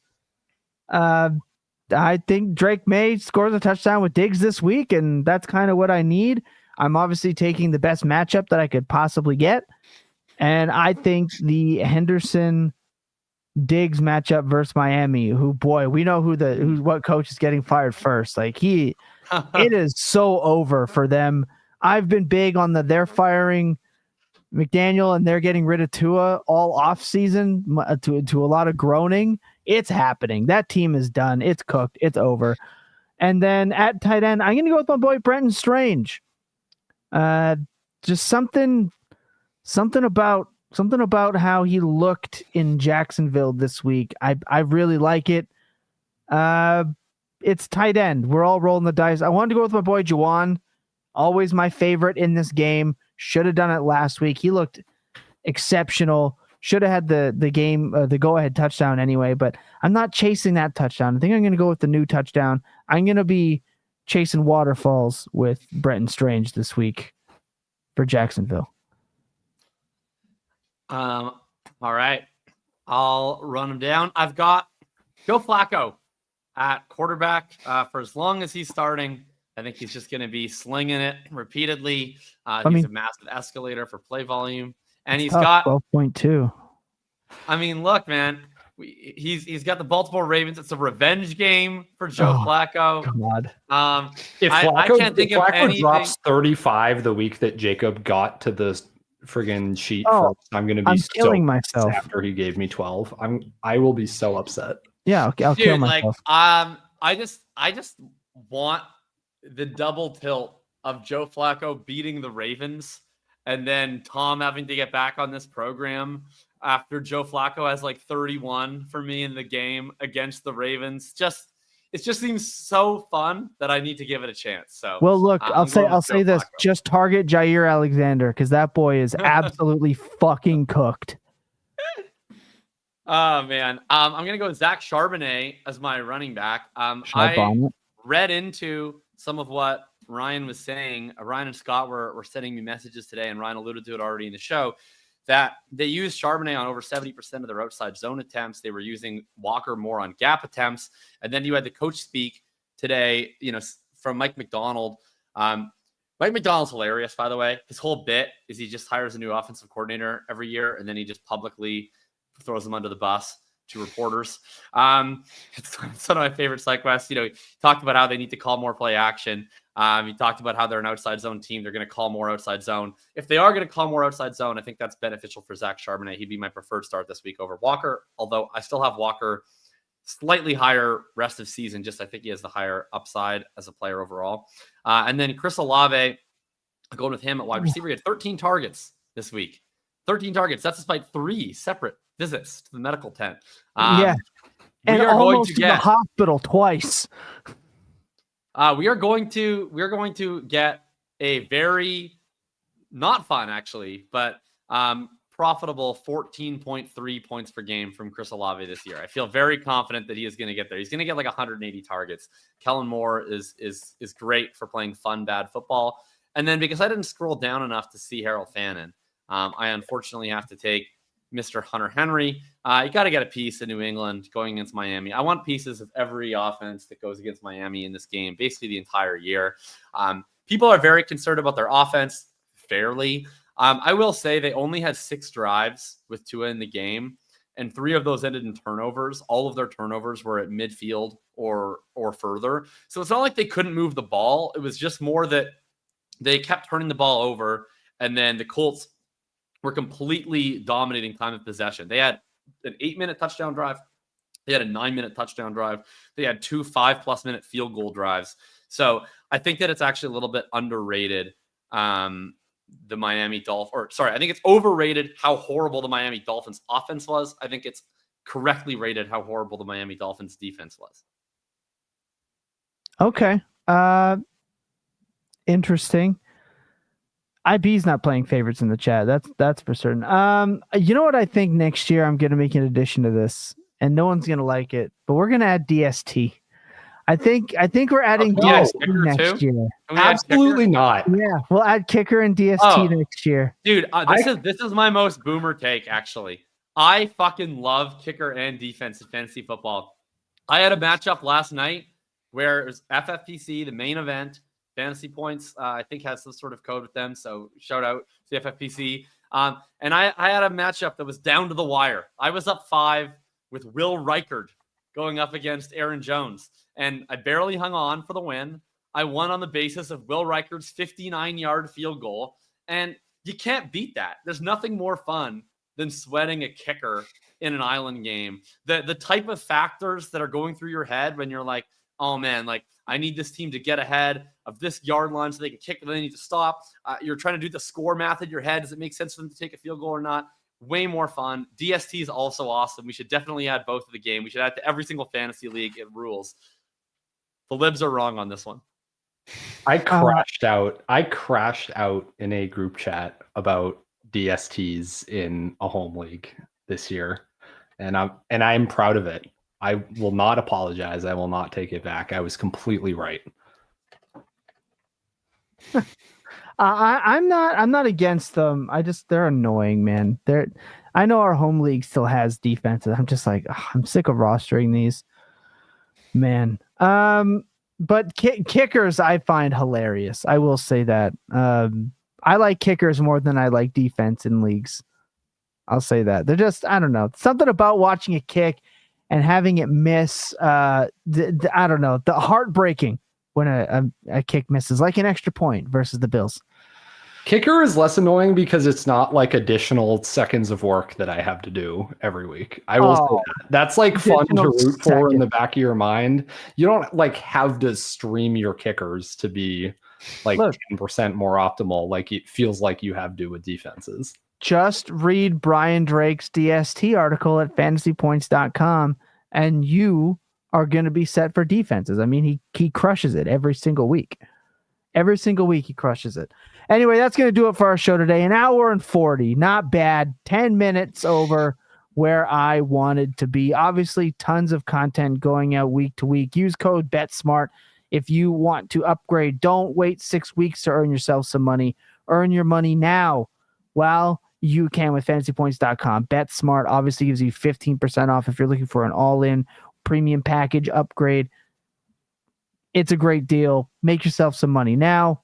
I think Drake May scores a touchdown with Diggs this week, and that's kind of what I need. I'm obviously taking the best matchup that I could possibly get. And I think the Henderson Diggs matchup versus Miami, we know what coach is getting fired first. Like it is so over for them. I've been big on they're firing McDaniel and they're getting rid of Tua all off season to a lot of groaning. It's happening. That team is done. It's cooked. It's over. And then at tight end, I'm going to go with my boy Brenton Strange. Just something about how he looked in Jacksonville this week. I really like it. It's tight end. We're all rolling the dice. I wanted to go with my boy Juwan. Always my favorite in this game. Should have done it last week. He looked exceptional. Should have had the go-ahead touchdown anyway, but I'm not chasing that touchdown. I think I'm going to go with the new touchdown. I'm going to be chasing waterfalls with Brenton Strange this week for Jacksonville. All right. I'll run them down. I've got Joe Flacco at quarterback for as long as he's starting. I think he's just going to be slinging it repeatedly. He's a massive escalator for play volume. And he's got 12.2. I mean, look, man, he's got the Baltimore Ravens. It's a revenge game for Joe Flacco. God. If I can't think of anything. Drops 35 the week that Jacob got to the friggin' sheet first, I'm going to be killing myself after he gave me 12. I will be so upset. Yeah, I'll kill myself. I just want the double tilt of Joe Flacco beating the Ravens and then Tom having to get back on this program after Joe Flacco has like 31 for me in the game against the Ravens. It just seems so fun that I need to give it a chance. So, well, look, I'll say this: Flacco. Just target Jair Alexander because that boy is absolutely fucking cooked. Oh man, I'm gonna go with Zach Charbonnet as my running back. I read into some of what Ryan was saying, Ryan and Scott were sending me messages today, and Ryan alluded to it already in the show, that they used Charbonnet on over 70% of their outside zone attempts. They were using Walker more on gap attempts. And then you had the coach speak today, from Mike McDonald. Mike McDonald's hilarious, by the way. His whole bit is he just hires a new offensive coordinator every year, and then he just publicly throws them under the bus to reporters. It's one of my favorite side quests. He talked about how they need to call more play action. He talked about how they're an outside zone team. They're going to call more outside zone. If they are going to call more outside zone, I think that's beneficial for Zach Charbonnet. He'd be my preferred start this week over Walker, although I still have Walker slightly higher rest of season. Just I think he has the higher upside as a player overall. And then Chris Olave, going with him at wide receiver. He had 13 targets this week. 13 targets. That's despite 3 separate visits to the medical tent. And almost to the hospital twice. We are going to get a very not fun, actually, but profitable 14.3 points per game from Chris Olave this year. I feel very confident that he is going to get there. He's going to get like 180 targets. Kellen Moore is great for playing fun, bad football. And then because I didn't scroll down enough to see Harold Fannin, I unfortunately have to take Mr. Hunter Henry. You got to get a piece in New England going against Miami. I want pieces of every offense that goes against Miami in this game, basically the entire year. People are very concerned about their offense, fairly. I will say they only had 6 drives with Tua in the game, and 3 of those ended in turnovers. All of their turnovers were at midfield or further. So it's not like they couldn't move the ball. It was just more that they kept turning the ball over, and then the Colts were completely dominating time of possession. They had an 8-minute touchdown drive. They had a 9-minute touchdown drive. They had 2 5+ minute field goal drives. So I think that it's actually a little bit underrated. The Miami Dolphins, I think it's overrated how horrible the Miami Dolphins offense was. I think it's correctly rated how horrible the Miami Dolphins defense was. Okay. Interesting. IB's not playing favorites in the chat. That's for certain. You know what I think next year I'm going to make an addition to this, and no one's going to like it, but we're going to add DST. I think we're adding DST next year. Absolutely not. Yeah, we'll add kicker and DST next year. Dude, this is my most boomer take, actually. I fucking love kicker and defense in fantasy football. I had a matchup last night where it was FFPC, the main event. Fantasy Points, I think, has some sort of code with them, so shout out to the FFPC. And I had a matchup that was down to the wire. I was up 5 with Will Reichard going up against Aaron Jones, and I barely hung on for the win. I won on the basis of Will Reichard's 59-yard field goal, and you can't beat that. There's nothing more fun than sweating a kicker in an island game. The type of factors that are going through your head when you're like, oh man, like I need this team to get ahead of this yard line so they can kick, but they need to stop. You're trying to do the score math in your head. Does it make sense for them to take a field goal or not? Way more fun. DST is also awesome. We should definitely add both of the game. We should add to every single fantasy league. It rules. The libs are wrong on this one. I crashed out in a group chat about DSTs in a home league this year, and I'm proud of it. I will not apologize. I will not take it back. I was completely right. I'm not against them. They're annoying, man. I know our home league still has defenses. I'm just like, I'm sick of rostering these, man. But kickers I find hilarious. I will say that. I like kickers more than I like defense in leagues. I'll say that. They're just, I don't know, something about watching a kick and having it miss. I don't know, the heartbreaking when a kick misses, like an extra point versus the Bills. Kicker is less annoying because it's not like additional seconds of work that I have to do every week. I will say that. That's like fun to root for in the back of your mind. You don't like have to stream your kickers to be like 10% more optimal. Like it feels like you have to with defenses. Just read Brian Drake's DST article at fantasypoints.com and you are going to be set for defenses. I mean, he crushes it every single week. Every single week he crushes it. Anyway, that's going to do it for our show today. An hour and 40. Not bad. 10 minutes over where I wanted to be. Obviously, tons of content going out week to week. Use code BetSmart If you want to upgrade, don't wait 6 weeks to earn yourself some money. Earn your money now while you can with fantasypoints.com. Bet smart obviously gives you 15% off if you're looking for an all-in premium package upgrade. It's a great deal. Make yourself some money now.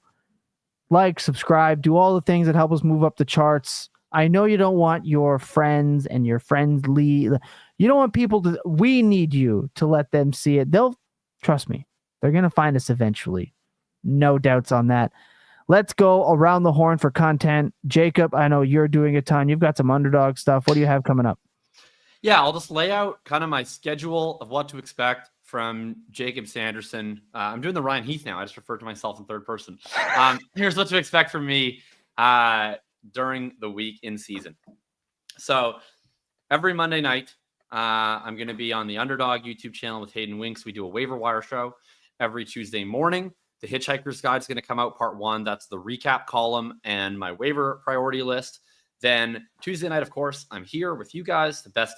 Like, subscribe, do all the things that help us move up the charts. I know you don't want your friends and your friends leave. You don't want people to, we need you to let them see it. They'll, trust me, they're going to find us eventually. No doubts on that. Let's go around the horn for content. Jacob, I know you're doing a ton. You've got some underdog stuff. What do you have coming up? Yeah, I'll just lay out kind of my schedule of what to expect from Jacob Sanderson. I'm doing the Ryan Heath now. I just refer to myself in third person. Here's what to expect from me during the week in season. So every Monday night, I'm going to be on the Underdog YouTube channel with Hayden Winks. We do a waiver wire show every Tuesday morning. The Hitchhiker's Guide is going to come out part 1. That's the recap column and my waiver priority list. Then Tuesday night, of course, I'm here with you guys, the best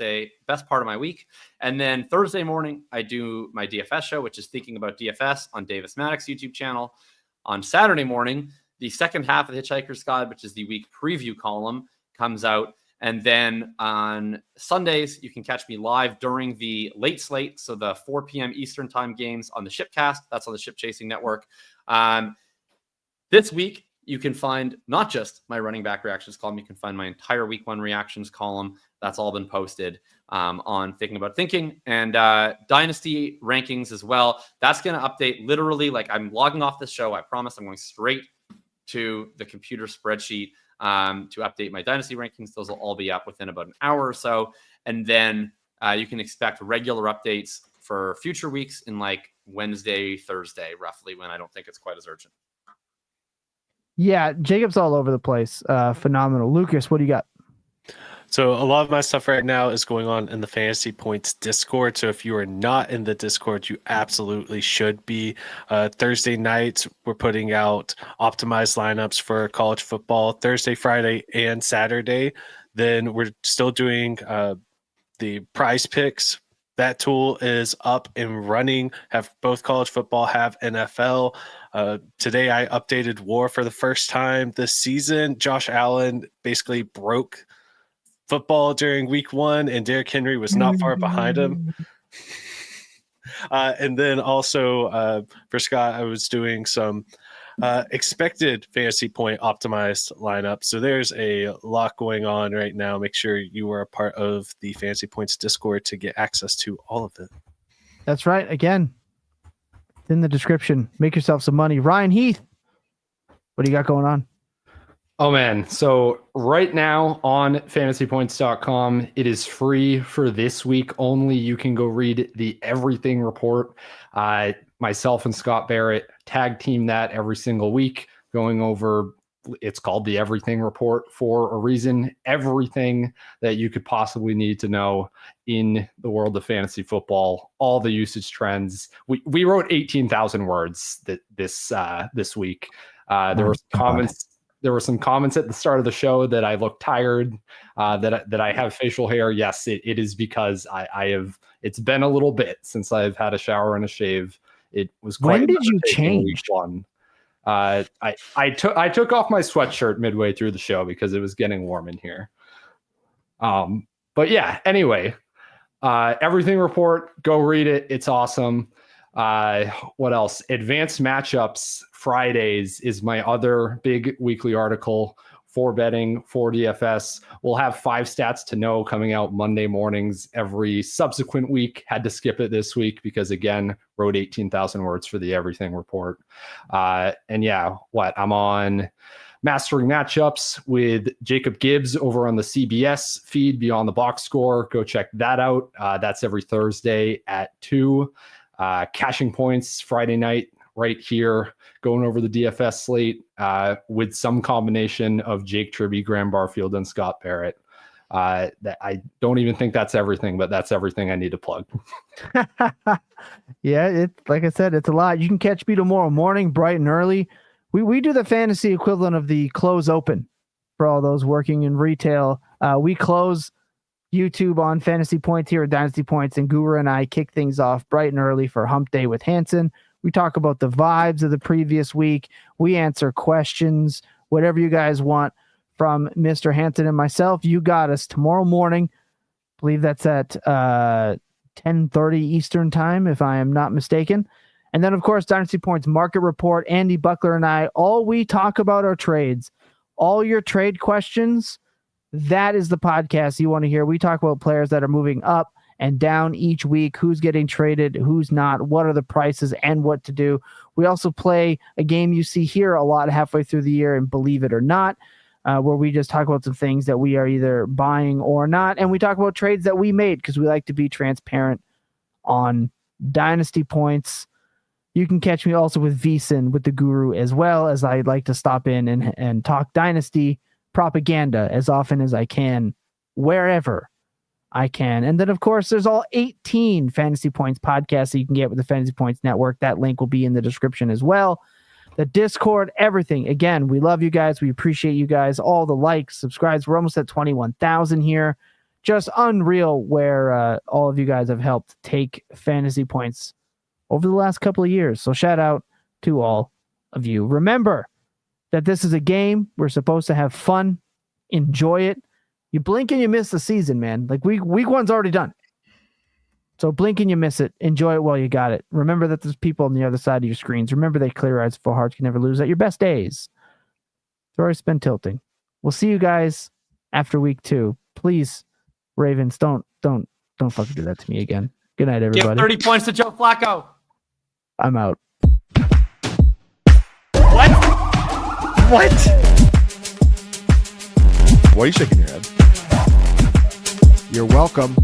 part of my week. And then Thursday morning, I do my DFS show, which is Thinking About DFS on Davis Maddox YouTube channel. On Saturday morning, the second half of the Hitchhiker's Guide, which is the week preview column, comes out. And then on Sundays, you can catch me live during the late slate. So the 4 p.m. Eastern time games on the Shipcast. That's on the Ship Chasing Network. This week, you can find not just my running back reactions column. You can find my entire week 1 reactions column. That's all been posted on Thinking About Thinking, and Dynasty rankings as well. That's going to update literally, like I'm logging off this show. I promise I'm going straight to the computer spreadsheet to update my Dynasty rankings. Those will all be up within about an hour or so. And then you can expect regular updates for future weeks in like Wednesday, Thursday, roughly, when I don't think it's quite as urgent. Yeah, Jacob's all over the place. Phenomenal. Lucas, what do you got? So a lot of my stuff right now is going on in the Fantasy Points Discord. So if you are not in the Discord, you absolutely should be. Thursday nights, we're putting out optimized lineups for college football, Thursday, Friday, and Saturday. Then we're still doing the prize picks. That tool is up and running. Have both college football, have NFL. Today I updated WAR for the first time this season. Josh Allen basically broke football during week 1, and Derrick Henry was not far behind him. And then also for Scott, I was doing some expected fantasy point optimized lineup. So there's a lot going on right now. Make sure you are a part of the Fantasy Points Discord to get access to all of it. That's right. Again, it's in the description. Make yourself some money. Ryan Heath, what do you got going on? Oh, man. So right now on fantasypoints.com, it is free for this week only. You can go read the Everything Report. Myself and Scott Barrett tag team that every single week, going over, it's called the Everything Report for a reason. Everything that you could possibly need to know in the world of fantasy football, all the usage trends. We wrote 18,000 words this week. There were some comments at the start of the show that I look tired, that I have facial hair. Yes, it is because I have. It's been a little bit since I've had a shower and a shave. It was quite. When did you change? I took off my sweatshirt midway through the show because it was getting warm in here. But yeah. Anyway, Everything Report. Go read it. It's awesome. What else? Advanced Matchups Fridays is my other big weekly article for betting, for DFS. We'll have 5 stats to know coming out Monday mornings every subsequent week. Had to skip it this week because, again, wrote 18,000 words for the Everything Report. And yeah, I'm on Mastering Matchups with Jacob Gibbs over on the CBS feed, Beyond the Box Score. Go check that out. That's every Thursday at 2. Cashing Points Friday night right here, going over the DFS slate with some combination of Jake Tribby, Graham Barfield, and Scott Barrett. That I don't even think that's everything, but that's everything I need to plug. Yeah, it's like I said, it's a lot. You can catch me tomorrow morning, bright and early. We do the fantasy equivalent of the close open for all those working in retail. We close YouTube on Fantasy Points here at Dynasty Points, and Guru and I kick things off bright and early for Hump Day with Hanson. We talk about the vibes of the previous week. We answer questions, whatever you guys want from Mr. Hampton and myself. You got us tomorrow morning. I believe that's at 10:30 Eastern time, if I am not mistaken. And then, of course, Dynasty Points Market Report. Andy Buckler and I, all we talk about are trades. All your trade questions, that is the podcast you want to hear. We talk about players that are moving up and down each week, who's getting traded, who's not, what are the prices, and what to do. We also play a game you see here a lot halfway through the year, and Believe It or Not, where we just talk about some things that we are either buying or not, and we talk about trades that we made because we like to be transparent on Dynasty Points. You can catch me also with VSiN, with the Guru, as well as I like to stop in and talk Dynasty propaganda as often as I can, wherever I can. And then, of course, there's all 18 Fantasy Points podcasts that you can get with the Fantasy Points Network. That link will be in the description as well. The Discord, everything. Again, we love you guys. We appreciate you guys. All the likes, subscribes. We're almost at 21,000 here. Just unreal where all of you guys have helped take Fantasy Points over the last couple of years. So shout out to all of you. Remember that this is a game. We're supposed to have fun. Enjoy it. You blink and you miss the season, man. Like week one's already done. So blink and you miss it. Enjoy it while you got it. Remember that there's people on the other side of your screens. Remember that clear eyes, full hearts can never lose. At your best days, it's already been tilting. We'll see you guys after week 2. Please, Ravens, don't fucking do that to me again. Good night, everybody. Give 30 points to Joe Flacco. I'm out. What? Why are you shaking your head? You're welcome.